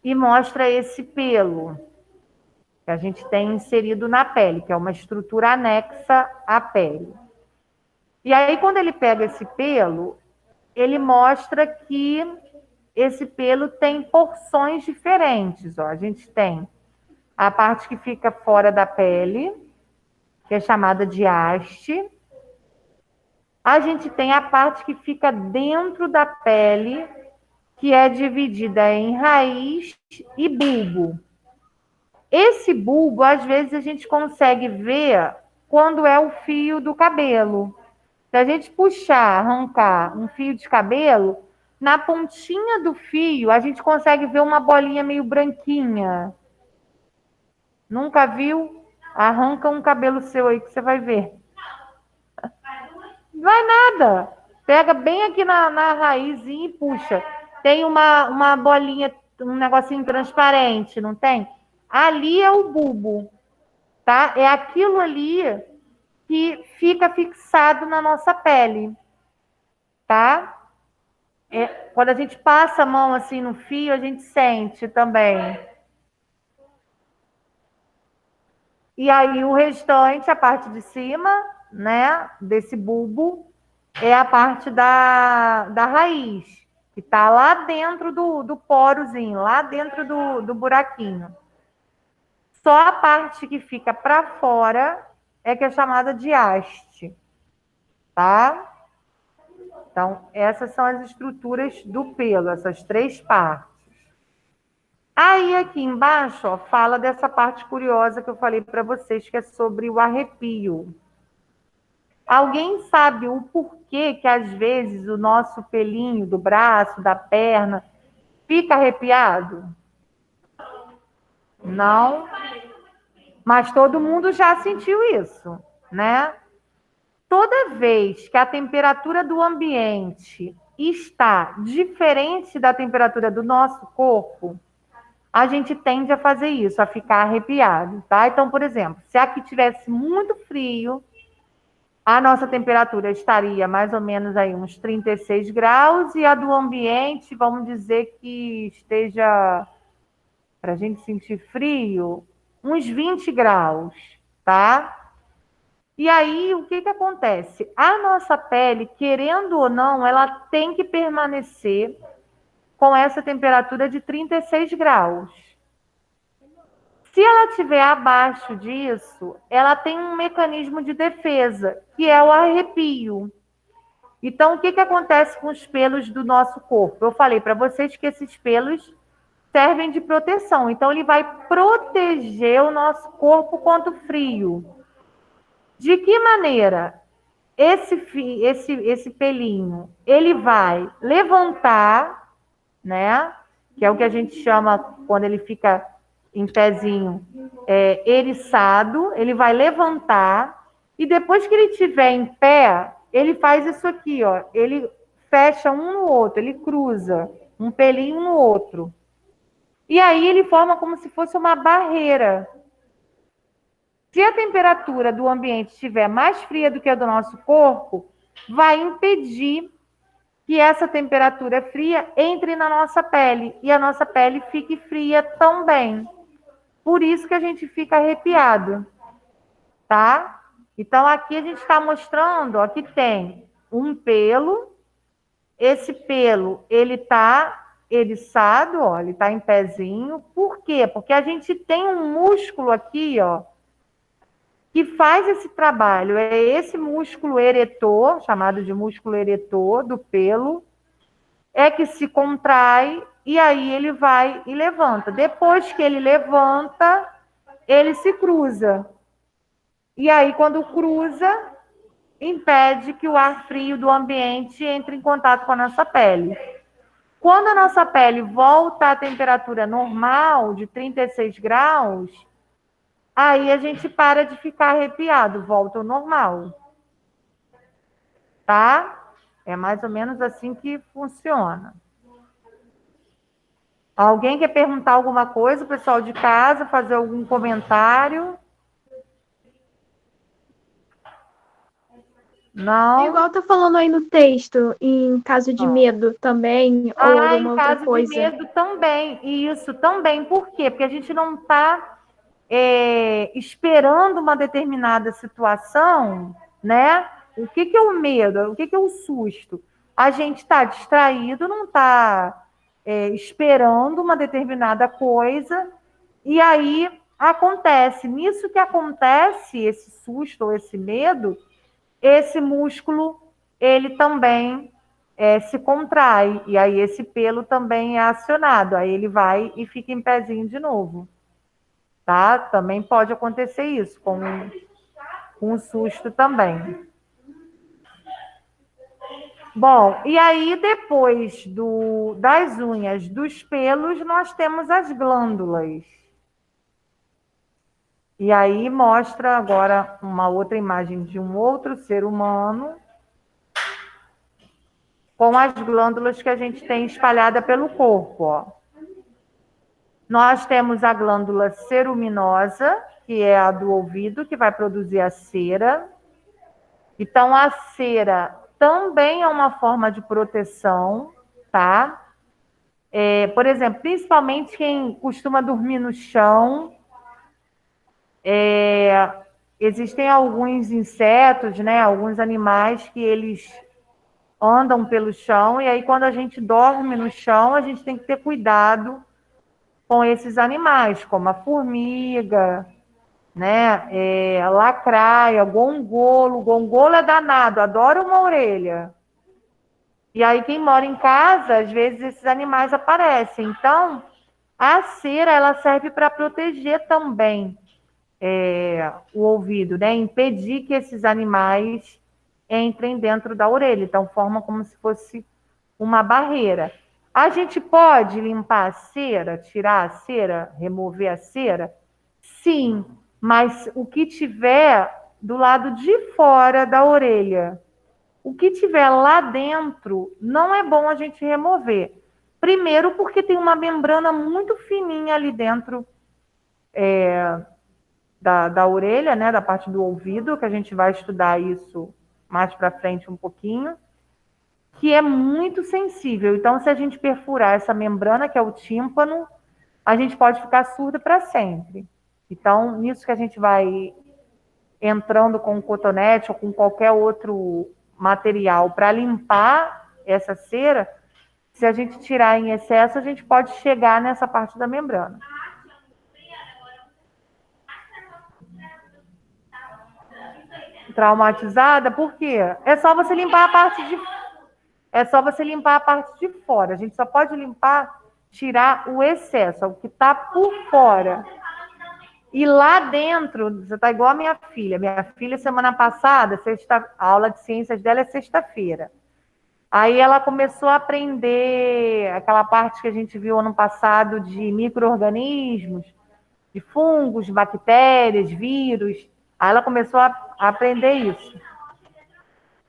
e mostra esse pelo que a gente tem inserido na pele, que é uma estrutura anexa à pele. E aí, quando ele pega esse pelo, ele mostra que esse pelo tem porções diferentes. Ó. A gente tem a parte que fica fora da pele, que é chamada de haste. A gente tem a parte que fica dentro da pele, que é dividida em raiz e bulbo. Esse bulbo, às vezes, a gente consegue ver quando é o fio do cabelo. Se a gente puxar, arrancar um fio de cabelo, na pontinha do fio, a gente consegue ver uma bolinha meio branquinha. Nunca viu? Arranca um cabelo seu aí que você vai ver. Não vai nada. Pega bem aqui na raizinha e puxa. Tem uma bolinha, um negocinho transparente, não tem? Ali é o bulbo, tá? É aquilo ali que fica fixado na nossa pele, tá? Quando a gente passa a mão assim no fio, a gente sente também. E aí o restante, a parte de cima, né, desse bulbo, é a parte da raiz, que está lá dentro do porozinho, lá dentro do buraquinho. Só a parte que fica para fora é que é chamada de haste, tá? Então, essas são as estruturas do pelo, essas três partes. Aí, aqui embaixo, ó, fala dessa parte curiosa que eu falei para vocês, que é sobre o arrepio. Alguém sabe o porquê que, às vezes, o nosso pelinho do braço, da perna, fica arrepiado? Não, mas todo mundo já sentiu isso, né? Toda vez que a temperatura do ambiente está diferente da temperatura do nosso corpo, a gente tende a fazer isso, a ficar arrepiado, tá? Então, por exemplo, se aqui tivesse muito frio, a nossa temperatura estaria mais ou menos aí uns 36 graus e a do ambiente, vamos dizer que esteja, para a gente sentir frio, uns 20 graus, tá? E aí, o que que acontece? A nossa pele, querendo ou não, ela tem que permanecer com essa temperatura de 36 graus. Se ela estiver abaixo disso, ela tem um mecanismo de defesa, que é o arrepio. Então, o que que acontece com os pelos do nosso corpo? Eu falei para vocês que esses pelos servem de proteção. Então, ele vai proteger o nosso corpo contra o frio. De que maneira? Esse pelinho, ele vai levantar, né? Que é o que a gente chama, quando ele fica em pezinho, eriçado, ele vai levantar, e depois que ele estiver em pé, ele faz isso aqui, ó, ele fecha um no outro, ele cruza um pelinho no outro. E aí ele forma como se fosse uma barreira. Se a temperatura do ambiente estiver mais fria do que a do nosso corpo, vai impedir que essa temperatura fria entre na nossa pele e a nossa pele fique fria também. Por isso que a gente fica arrepiado, tá? Então, aqui a gente está mostrando, ó, que tem um pelo. Esse pelo, ele está eriçado, ó, ele está em pezinho. Por quê? Porque a gente tem um músculo aqui, ó, que faz esse trabalho. É esse músculo eretor, chamado de músculo eretor do pelo, é que se contrai e aí ele vai e levanta. Depois que ele levanta, ele se cruza. E aí, quando cruza, impede que o ar frio do ambiente entre em contato com a nossa pele. Quando a nossa pele volta à temperatura normal, de 36 graus, aí a gente para de ficar arrepiado, volta ao normal, tá? É mais ou menos assim que funciona. Alguém quer perguntar alguma coisa, o pessoal de casa, fazer algum comentário? É igual Não? tá falando aí no texto, em caso de medo também, ou Ah, em alguma outra caso de coisa. medo também. Isso também. Por quê? Porque a gente não está esperando uma determinada situação, né? O que, que é o medo? O que, que é o susto? A gente está distraído, não está esperando uma determinada coisa, e aí acontece. Nisso que acontece, esse susto ou esse medo, esse músculo, ele também se contrai, e aí esse pelo também é acionado, aí ele vai e fica em pezinho de novo, tá? Também pode acontecer isso, com o susto também. Bom, e aí depois das unhas, dos pelos, nós temos as glândulas. E aí mostra agora uma outra imagem de um outro ser humano com as glândulas que a gente tem espalhada pelo corpo, ó. Nós temos a glândula ceruminosa, que é a do ouvido, que vai produzir a cera. Então, a cera também é uma forma de proteção, tá? Por exemplo, principalmente quem costuma dormir no chão, existem alguns insetos, né? Alguns animais que eles andam pelo chão, e aí quando a gente dorme no chão, a gente tem que ter cuidado com esses animais, como a formiga, né? Lacraia, gongolo. Gongolo é danado, adora uma orelha. E aí quem mora em casa, às vezes esses animais aparecem. Então, a cera ela serve para proteger também o ouvido, né? Impedir que esses animais entrem dentro da orelha. Então, forma como se fosse uma barreira. A gente pode limpar a cera, tirar a cera, remover a cera? Sim, mas o que tiver do lado de fora da orelha, o que tiver lá dentro, não é bom a gente remover. Primeiro, porque tem uma membrana muito fininha ali dentro da orelha, né, da parte do ouvido, que a gente vai estudar isso mais para frente um pouquinho, que é muito sensível. Então, se a gente perfurar essa membrana, que é o tímpano, a gente pode ficar surdo para sempre. Então, nisso que a gente vai entrando com o cotonete ou com qualquer outro material para limpar essa cera, se a gente tirar em excesso, a gente pode chegar nessa parte da membrana. Traumatizada, por quê? É só você limpar a parte de fora. A gente só pode limpar, tirar o excesso, o que está por fora. E lá dentro, você está igual a minha filha. Minha filha, semana passada, a aula de ciências dela é sexta-feira. Aí ela começou a aprender aquela parte que a gente viu ano passado de micro-organismos, de fungos, bactérias, vírus. Aí ela começou a aprender isso.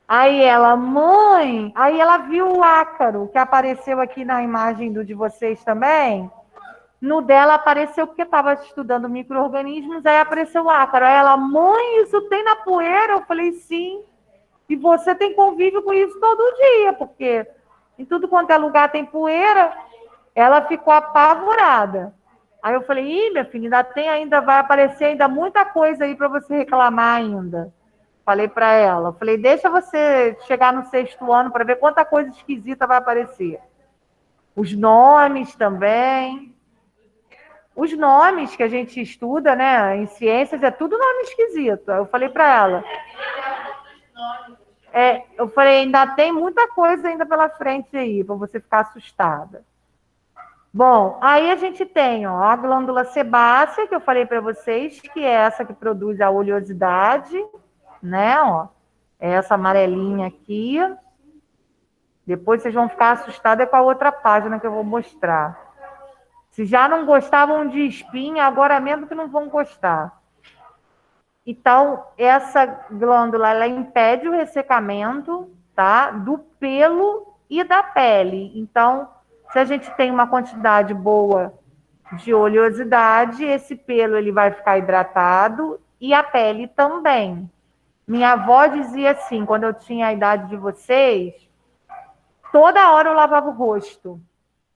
Aí ela, mãe, aí ela viu o ácaro, que apareceu aqui na imagem do de vocês também. No dela apareceu porque estava estudando micro-organismos, aí apareceu o ácaro. Aí ela, mãe, isso tem na poeira? Eu falei, sim. E você tem convívio com isso todo dia, porque em tudo quanto é lugar tem poeira. Ela ficou apavorada. Aí eu falei, ih, minha filha, vai aparecer ainda muita coisa aí para você reclamar ainda. Falei para ela, falei, deixa você chegar no sexto ano para ver quanta coisa esquisita vai aparecer. Os nomes também. Os nomes que a gente estuda, né, em ciências, é tudo nome esquisito. Aí eu falei para ela, eu falei, ainda tem muita coisa ainda pela frente aí, para você ficar assustada. Bom, aí a gente tem, ó, a glândula sebácea, que eu falei para vocês, que é essa que produz a oleosidade, né, ó. É essa amarelinha aqui. Depois vocês vão ficar assustados com a outra página que eu vou mostrar. Se já não gostavam de espinha, agora mesmo que não vão gostar. Então, essa glândula, ela impede o ressecamento, tá? Do pelo e da pele. Então, se a gente tem uma quantidade boa de oleosidade, esse pelo ele vai ficar hidratado e a pele também. Minha avó dizia assim, quando eu tinha a idade de vocês, toda hora eu lavava o rosto.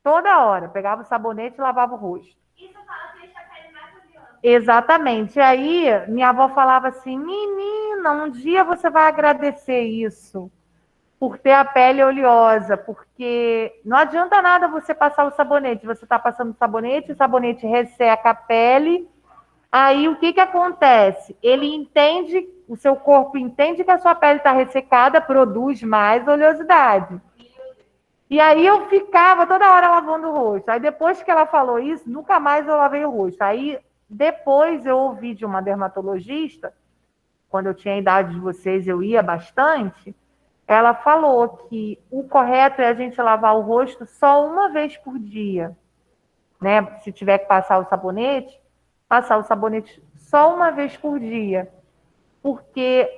Toda hora. Pegava o sabonete e lavava o rosto. Isso fala que deixa a pele mais oleosa. Exatamente. E aí, minha avó falava assim, menina, um dia você vai agradecer isso, por ter a pele oleosa, porque não adianta nada você passar o sabonete. Você está passando o sabonete resseca a pele. Aí, o que que acontece? Ele entende, o seu corpo entende que a sua pele está ressecada, produz mais oleosidade. E aí eu ficava toda hora lavando o rosto. Aí depois que ela falou isso, nunca mais eu lavei o rosto. Aí depois eu ouvi de uma dermatologista, quando eu tinha a idade de vocês, eu ia bastante. Ela falou que o correto é a gente lavar o rosto só uma vez por dia, né? Se tiver que passar o sabonete só uma vez por dia, porque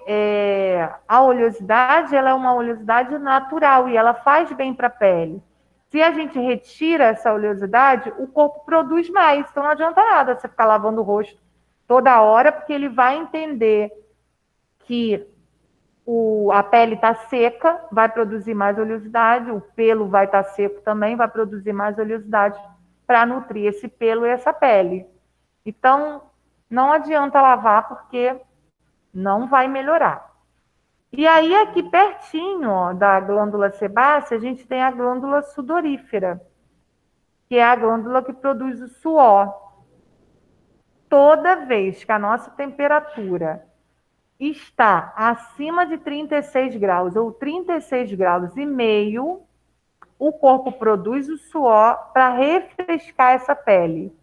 a oleosidade ela é uma oleosidade natural e ela faz bem para a pele. Se a gente retira essa oleosidade, o corpo produz mais. Então não adianta nada você ficar lavando o rosto toda hora, porque ele vai entender que a pele está seca, vai produzir mais oleosidade, o pelo vai estar seco também, vai produzir mais oleosidade para nutrir esse pelo e essa pele. Então, não adianta lavar, porque não vai melhorar. E aí, aqui pertinho, ó, da glândula sebácea, a gente tem a glândula sudorífera, que é a glândula que produz o suor. Toda vez que a nossa temperatura está acima de 36 graus ou 36 graus e meio, o corpo produz o suor para refrescar essa pele.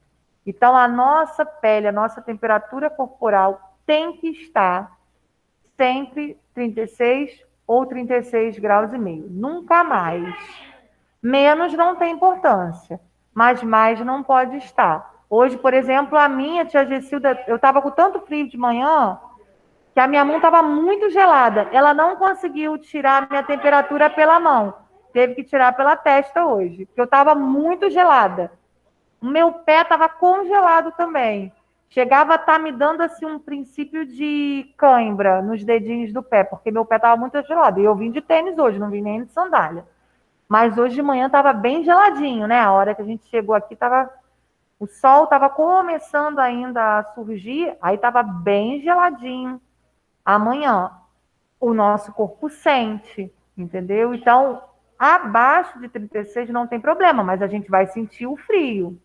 Então, a nossa pele, a nossa temperatura corporal tem que estar sempre 36 ou 36 graus e meio. Nunca mais. Menos não tem importância, mas mais não pode estar. Hoje, por exemplo, a minha tia Gessilda, eu estava com tanto frio de manhã que a minha mão estava muito gelada. Ela não conseguiu tirar a minha temperatura pela mão. Teve que tirar pela testa hoje, porque eu estava muito gelada. O meu pé estava congelado também. Chegava a estar me dando assim um princípio de cãibra nos dedinhos do pé, porque meu pé estava muito gelado. E eu vim de tênis hoje, não vim nem de sandália. Mas hoje de manhã estava bem geladinho, né? A hora que a gente chegou aqui, o sol estava começando ainda a surgir, aí estava bem geladinho. Amanhã, o nosso corpo sente, entendeu? Então, abaixo de 36 não tem problema, mas a gente vai sentir o frio.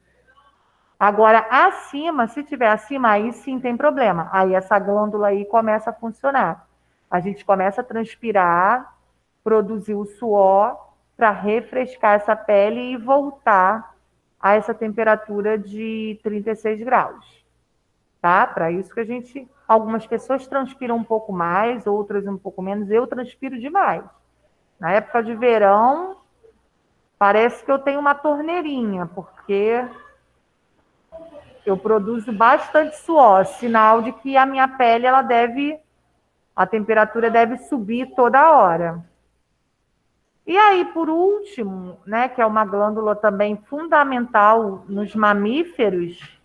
Agora, acima, se tiver acima, aí sim tem problema. Aí essa glândula aí começa a funcionar. A gente começa a transpirar, produzir o suor para refrescar essa pele e voltar a essa temperatura de 36 graus. Tá? Para isso que algumas pessoas transpiram um pouco mais, outras um pouco menos. Eu transpiro demais. Na época de verão, parece que eu tenho uma torneirinha, porque eu produzo bastante suor, sinal de que a minha pele a temperatura deve subir toda hora. E aí, por último, né, que é uma glândula também fundamental nos mamíferos,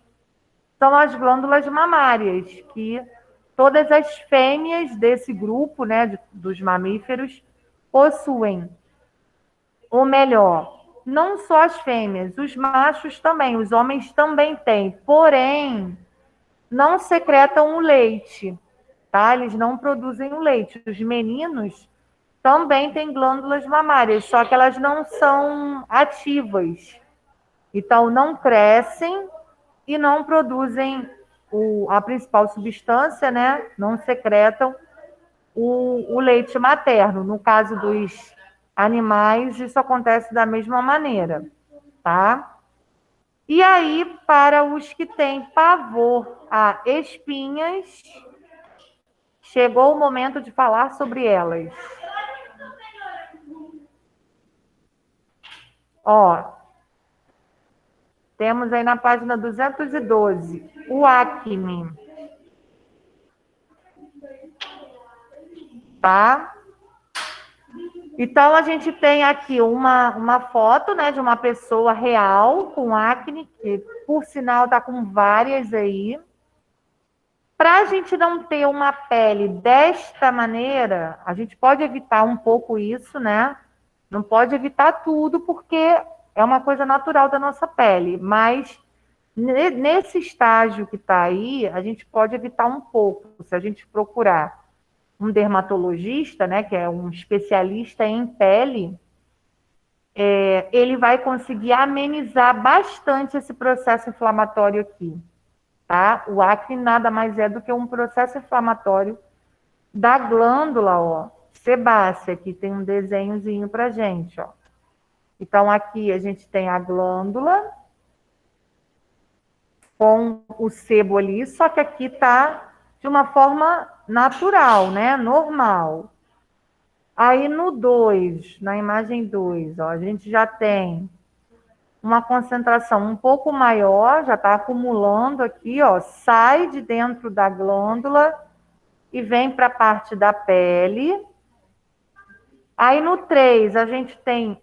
são as glândulas mamárias, que todas as fêmeas desse grupo, né, dos mamíferos, possuem. Ou melhor, não só as fêmeas, os machos também, os homens também têm, porém, não secretam o leite, tá? Eles não produzem o leite. Os meninos também têm glândulas mamárias, só que elas não são ativas. Então, não crescem e não produzem a principal substância, né? Não secretam o leite materno. No caso dos animais, isso acontece da mesma maneira, tá? E aí, para os que têm pavor a espinhas, chegou o momento de falar sobre elas. Ó, temos aí na página 212, o acne. Tá? Então, a gente tem aqui uma foto, né, de uma pessoa real com acne, que, por sinal, está com várias aí. Para a gente não ter uma pele desta maneira, a gente pode evitar um pouco isso, né? Não pode evitar tudo, porque é uma coisa natural da nossa pele. Mas, nesse estágio que está aí, a gente pode evitar um pouco, se a gente procurar um dermatologista, né, que é um especialista em pele, ele vai conseguir amenizar bastante esse processo inflamatório aqui, tá? O acne nada mais é do que um processo inflamatório da glândula, ó, sebácea. Aqui tem um desenhozinho pra gente, ó. Então, aqui a gente tem a glândula com o sebo ali, só que aqui tá de uma forma natural, né? Normal. Aí no 2, na imagem 2, ó, a gente já tem uma concentração um pouco maior, já está acumulando aqui, ó, sai de dentro da glândula e vem para a parte da pele. Aí no 3, a gente tem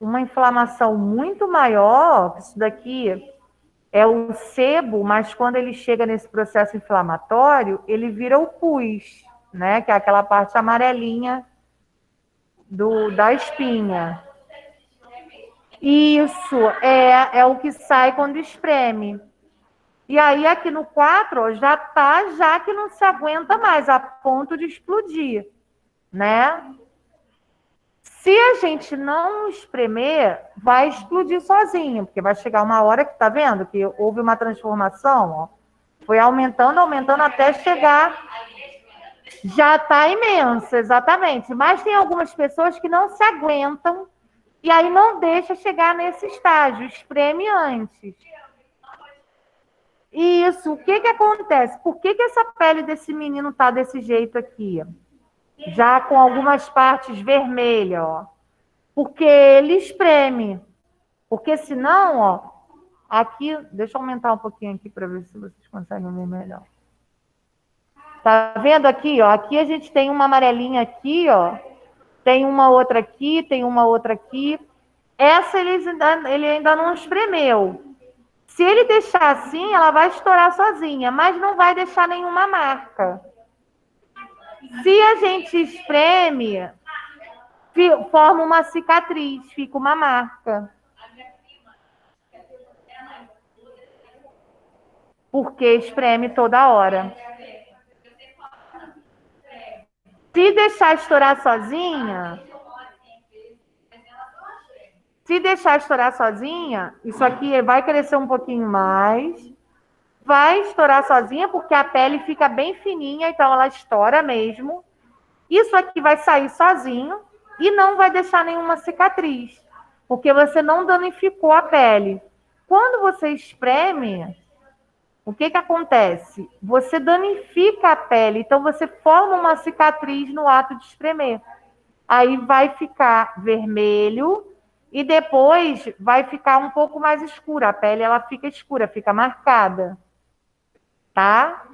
uma inflamação muito maior, isso daqui é o sebo, mas quando ele chega nesse processo inflamatório, ele vira o pus, né? Que é aquela parte amarelinha da espinha. Isso é o que sai quando espreme. E aí, aqui no 4, ó, já que não se aguenta mais, a ponto de explodir, né? Se a gente não espremer, vai explodir sozinho, porque vai chegar uma hora que, tá vendo? Que houve uma transformação, ó. Foi aumentando, aumentando até chegar. Já está imenso, exatamente. Mas tem algumas pessoas que não se aguentam e aí não deixa chegar nesse estágio, espreme antes. Isso, o que acontece? Por que essa pele desse menino tá desse jeito aqui? Já com algumas partes vermelhas, ó. Porque ele espreme. Porque senão, ó, aqui, deixa eu aumentar um pouquinho aqui para ver se vocês conseguem ver melhor. Tá vendo aqui, ó? Aqui a gente tem uma amarelinha aqui, ó. Tem uma outra aqui, tem uma outra aqui. Essa ele ainda não espremeu. Se ele deixar assim, ela vai estourar sozinha, mas não vai deixar nenhuma marca. Se a gente espreme, forma uma cicatriz, fica uma marca. Porque espreme toda hora. Se deixar estourar sozinha, isso aqui vai crescer um pouquinho mais. Vai estourar sozinha, porque a pele fica bem fininha, então ela estoura mesmo. Isso aqui vai sair sozinho e não vai deixar nenhuma cicatriz, porque você não danificou a pele. Quando você espreme, o que acontece? Você danifica a pele, então você forma uma cicatriz no ato de espremer. Aí vai ficar vermelho e depois vai ficar um pouco mais escura. A pele ela fica escura, fica marcada. Tá?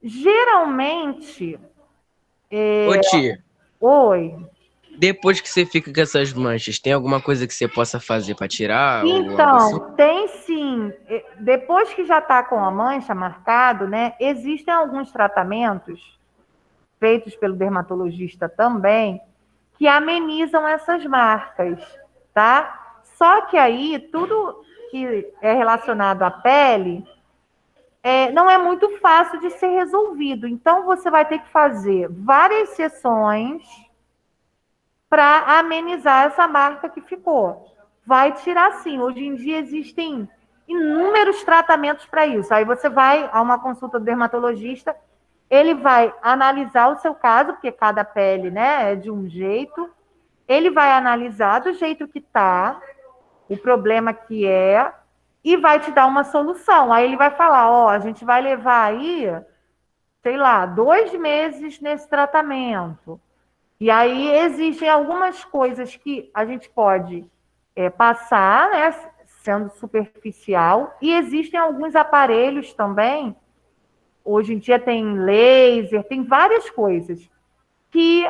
Geralmente. Ô, tia, Oi. depois que você fica com essas manchas, tem alguma coisa que você possa fazer para tirar ou algo assim? Então, tem sim. Depois que já está com a mancha marcado, né? Existem alguns tratamentos feitos pelo dermatologista também que amenizam essas marcas, tá? Só que aí tudo que é relacionado à pele não é muito fácil de ser resolvido. Então, você vai ter que fazer várias sessões para amenizar essa marca que ficou. Vai tirar sim. Hoje em dia existem inúmeros tratamentos para isso. Aí você vai a uma consulta do dermatologista, ele vai analisar o seu caso, porque cada pele, né, é de um jeito. Ele vai analisar do jeito que tá, o problema que é e vai te dar uma solução. Aí ele vai falar, ó, a gente vai levar aí, sei lá, 2 meses nesse tratamento. E aí existem algumas coisas que a gente pode passar, né, sendo superficial, e existem alguns aparelhos também. Hoje em dia tem laser, tem várias coisas que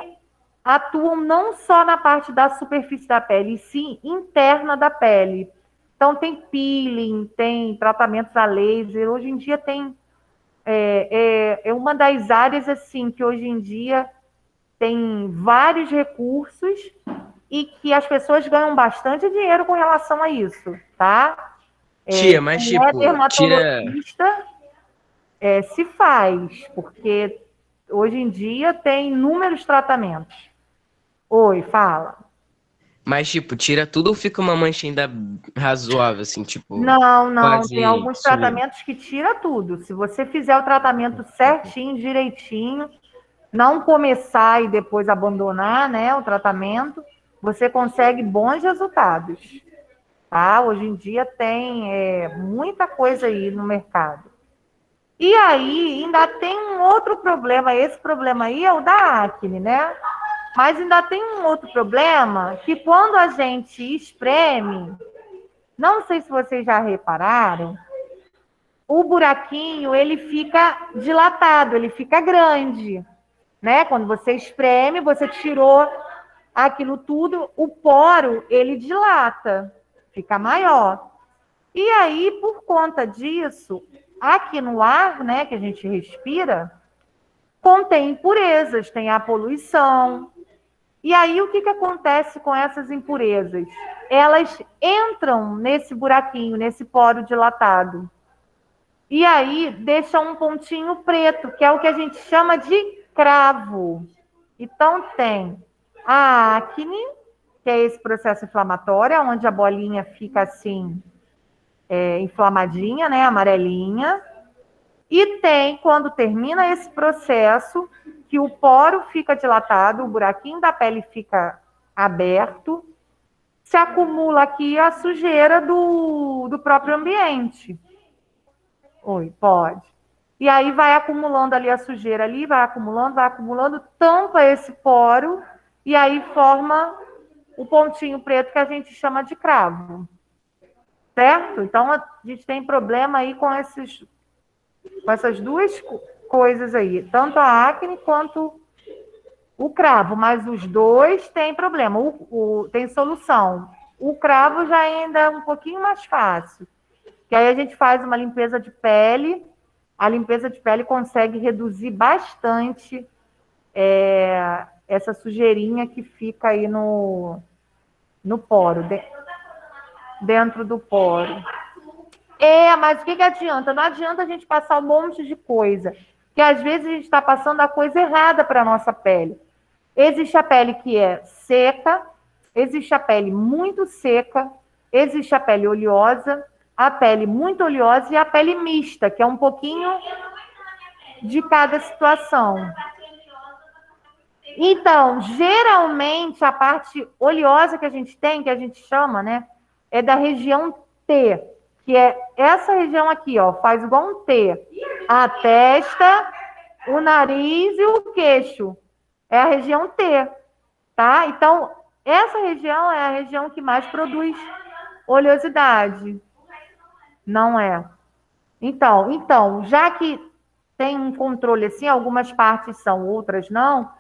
atuam não só na parte da superfície da pele, e sim interna da pele. Então tem peeling, tem tratamentos a laser. Hoje em dia tem é uma das áreas assim que hoje em dia tem vários recursos e que as pessoas ganham bastante dinheiro com relação a isso, tá? Tia, mas Quem é tipo, tira. dermatologista se faz, porque hoje em dia tem inúmeros tratamentos. Oi, fala. Mas, tipo, tira tudo ou fica uma mancha ainda razoável, assim, tipo, Não, tem quase alguns sumindo? tratamentos que tira tudo. Se você fizer o tratamento certinho, direitinho, não começar e depois abandonar, né, o tratamento, você consegue bons resultados, tá? Hoje em dia tem muita coisa aí no mercado. E aí ainda tem um outro problema, esse problema aí é o da acne, né? Mas ainda tem um outro problema que quando a gente espreme, não sei se vocês já repararam, o buraquinho ele fica dilatado, ele fica grande, né? Quando você espreme, você tirou aquilo tudo, o poro ele dilata, fica maior. E aí, por conta disso, aqui no ar, né, que a gente respira, contém impurezas, tem a poluição. E aí, o que acontece com essas impurezas? Elas entram nesse buraquinho, nesse poro dilatado. E aí, deixa um pontinho preto, que é o que a gente chama de cravo. Então, tem a acne, que é esse processo inflamatório, onde a bolinha fica assim, inflamadinha, né, amarelinha. E tem, quando termina esse processo, que o poro fica dilatado, o buraquinho da pele fica aberto, se acumula aqui a sujeira do próprio ambiente. Oi, pode. E aí vai acumulando ali a sujeira ali, vai acumulando, tampa esse poro e aí forma o pontinho preto que a gente chama de cravo. Certo? Então a gente tem problema aí com essas duas coisas aí, tanto a acne quanto o cravo, mas os dois têm problema, tem solução. O cravo já ainda é um pouquinho mais fácil, que aí a gente faz uma limpeza de pele, a limpeza de pele consegue reduzir bastante essa sujeirinha que fica aí no poro, dentro do poro. Mas o que adianta? Não adianta a gente passar um monte de coisa, que às vezes a gente está passando a coisa errada para a nossa pele. Existe a pele que é seca, existe a pele muito seca, existe a pele oleosa, a pele muito oleosa e a pele mista, que é um pouquinho de cada situação. Então, geralmente, a parte oleosa que a gente tem, que a gente chama, né, é da região T, que é essa região aqui, ó, faz igual um T. A testa, o nariz e o queixo. É a região T, tá? Então, essa região é a região que mais produz oleosidade. Não é? Então, já que tem um controle assim, algumas partes são, outras não,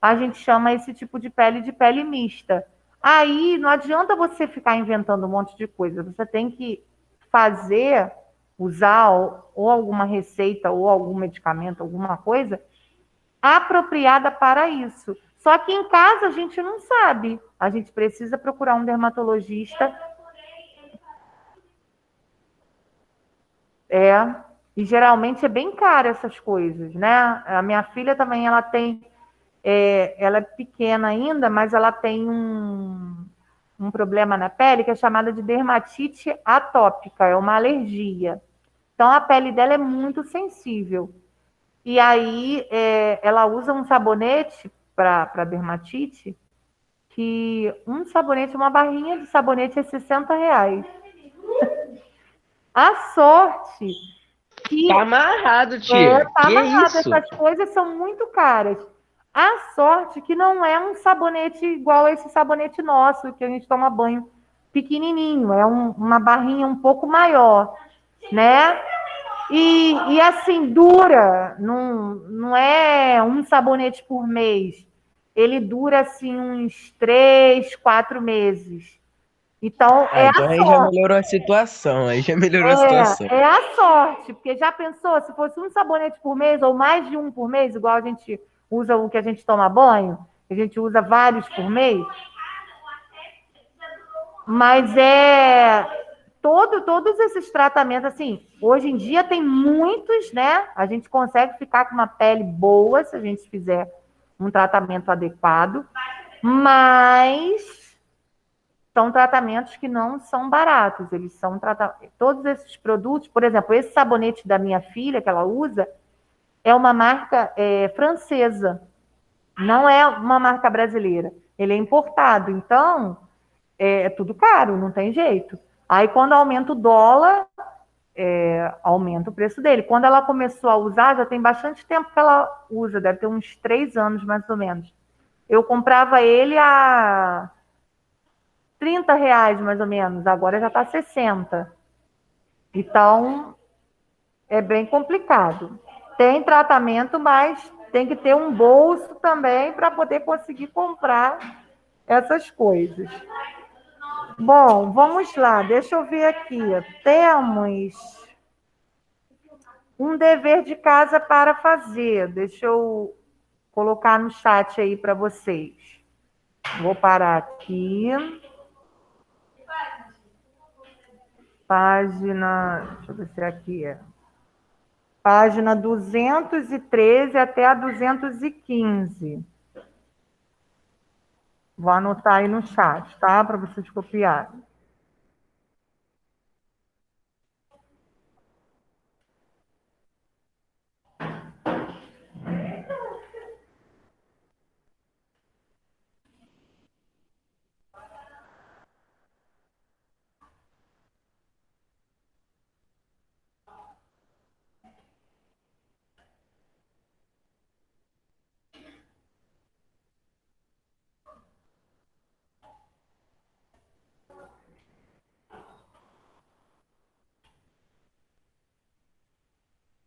a gente chama esse tipo de pele mista. Aí não adianta você ficar inventando um monte de coisa, você tem que usar ou alguma receita ou algum medicamento, alguma coisa apropriada para isso. Só que em casa a gente não sabe. A gente precisa procurar um dermatologista. E geralmente é bem caro essas coisas, né? A minha filha também, ela é pequena ainda, mas ela tem um problema na pele que é chamada de dermatite atópica, é uma alergia. Então a pele dela é muito sensível. E aí ela usa um sabonete para dermatite que um sabonete, uma barrinha de sabonete é R$ 60. A sorte que Tá amarrado, tia. tá Que amarrado, isso? essas coisas são muito caras. A sorte que não é um sabonete igual a esse sabonete nosso, que a gente toma banho pequenininho, é uma barrinha um pouco maior, né? E assim, dura, não é um sabonete por mês. Ele dura assim uns 3, 4 meses. Então, Ah, então aí já melhorou a situação. Aí já melhorou a situação. é a sorte, porque já pensou, se fosse um sabonete por mês, ou mais de um por mês, igual a gente usa o que a gente toma banho, a gente usa vários por mês, mas todos esses tratamentos, assim, hoje em dia tem muitos, né? A gente consegue ficar com uma pele boa se a gente fizer um tratamento adequado, mas são tratamentos que não são baratos. Eles são todos esses produtos, por exemplo, esse sabonete da minha filha que ela usa é uma marca francesa, não é uma marca brasileira. Ele é importado, então é tudo caro, não tem jeito. Aí quando aumenta o dólar, aumenta o preço dele. Quando ela começou a usar, já tem bastante tempo que ela usa, deve ter uns 3 anos mais ou menos. Eu comprava ele a R$ 30 mais ou menos, agora já está 60. Então, é bem complicado. Tem tratamento, mas tem que ter um bolso também para poder conseguir comprar essas coisas. Bom, vamos lá, deixa eu ver aqui. Temos um dever de casa para fazer. Deixa eu colocar no chat aí para vocês. Vou parar aqui. Página, deixa eu ver se é aqui. Página 213 até a 215. Vou anotar aí no chat, tá? Para vocês copiarem.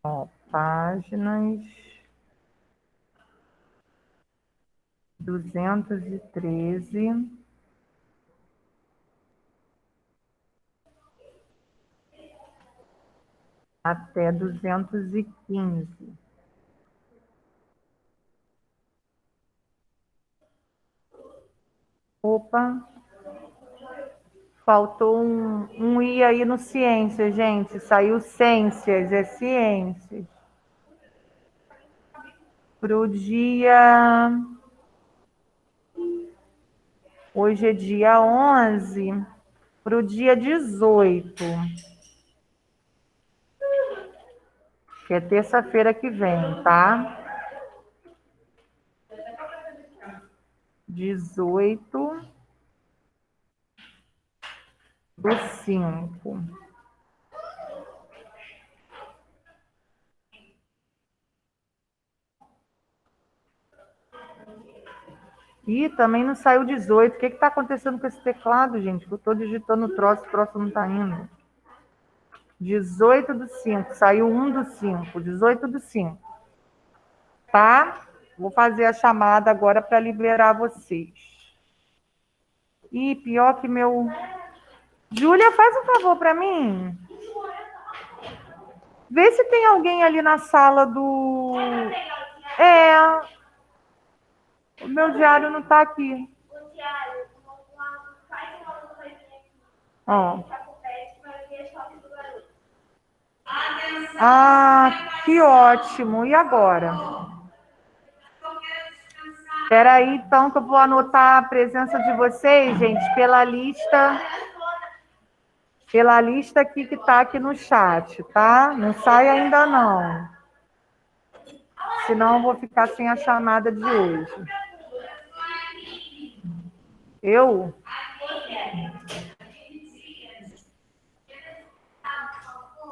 Ó, páginas 213 até 215. Opa, faltou um I aí no ciências, gente. Saiu ciências, é ciências. Pro dia... Hoje é dia 11, pro dia 18, que é terça-feira que vem, tá? 18/5. Ih, também não saiu 18. O que está acontecendo com esse teclado, gente? Eu estou digitando o troço não está indo. 18/5. Saiu 1/5. 18/5. Tá? Vou fazer a chamada agora para liberar vocês. Ih, pior que meu... Júlia, faz um favor para mim. Vê se tem alguém ali na sala do... O meu diário não está aqui. Ó. Ah, que ótimo. E agora? Espera aí, então, que eu vou anotar a presença de vocês, gente, pela lista aqui que está aqui no chat, tá? Não sai ainda, não. Senão eu vou ficar sem a chamada de hoje. Eu?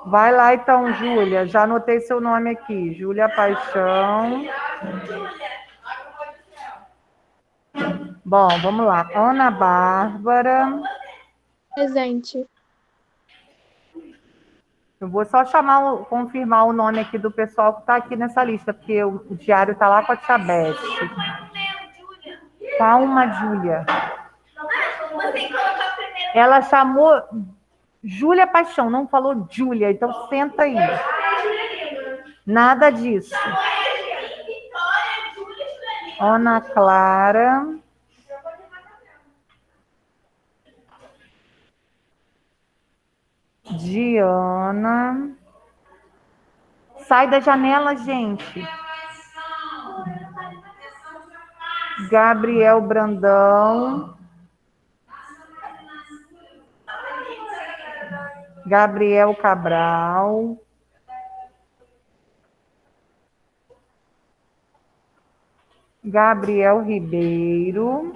Vai lá então, Júlia. Já anotei seu nome aqui. Júlia Paixão. Bom, vamos lá. Ana Bárbara. Presente. Eu vou só confirmar o nome aqui do pessoal que está aqui nessa lista, porque o diário está lá com a Tia Beth. Calma, Júlia. Ela chamou Júlia Paixão, não falou Júlia, então senta aí. Nada disso. Ana Clara. Diana. Sai da janela, gente. Gabriel Brandão. Gabriel Cabral. Gabriel Ribeiro.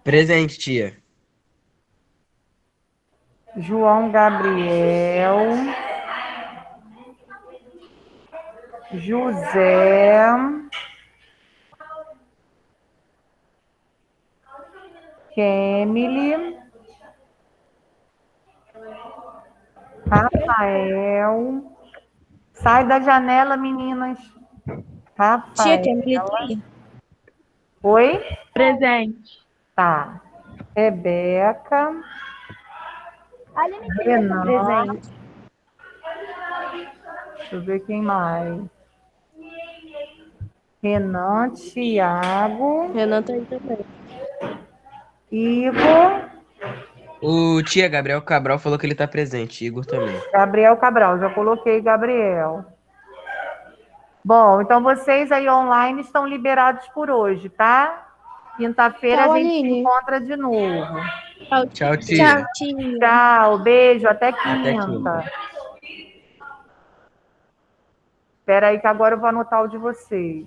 Presente, tia. João Gabriel. José. Kemily. Rafael. Sai da janela, meninas. Tia, Rafael. tem bilheteria. Oi? Presente. Tá. Rebeca. Renan. Presente. Deixa eu ver quem mais. Renan, Thiago. Renan tá aí também. Igor. O tia Gabriel Cabral falou que ele tá presente. Igor também. Gabriel Cabral. Já coloquei Gabriel. Bom, então vocês aí online estão liberados por hoje, tá? Quinta-feira Tchau, a gente se Aline. encontra de novo. Tchau, tia. Tchau, tia. Tchau, beijo, até Até quinta. quinta. Espera aí que agora eu vou anotar o de vocês.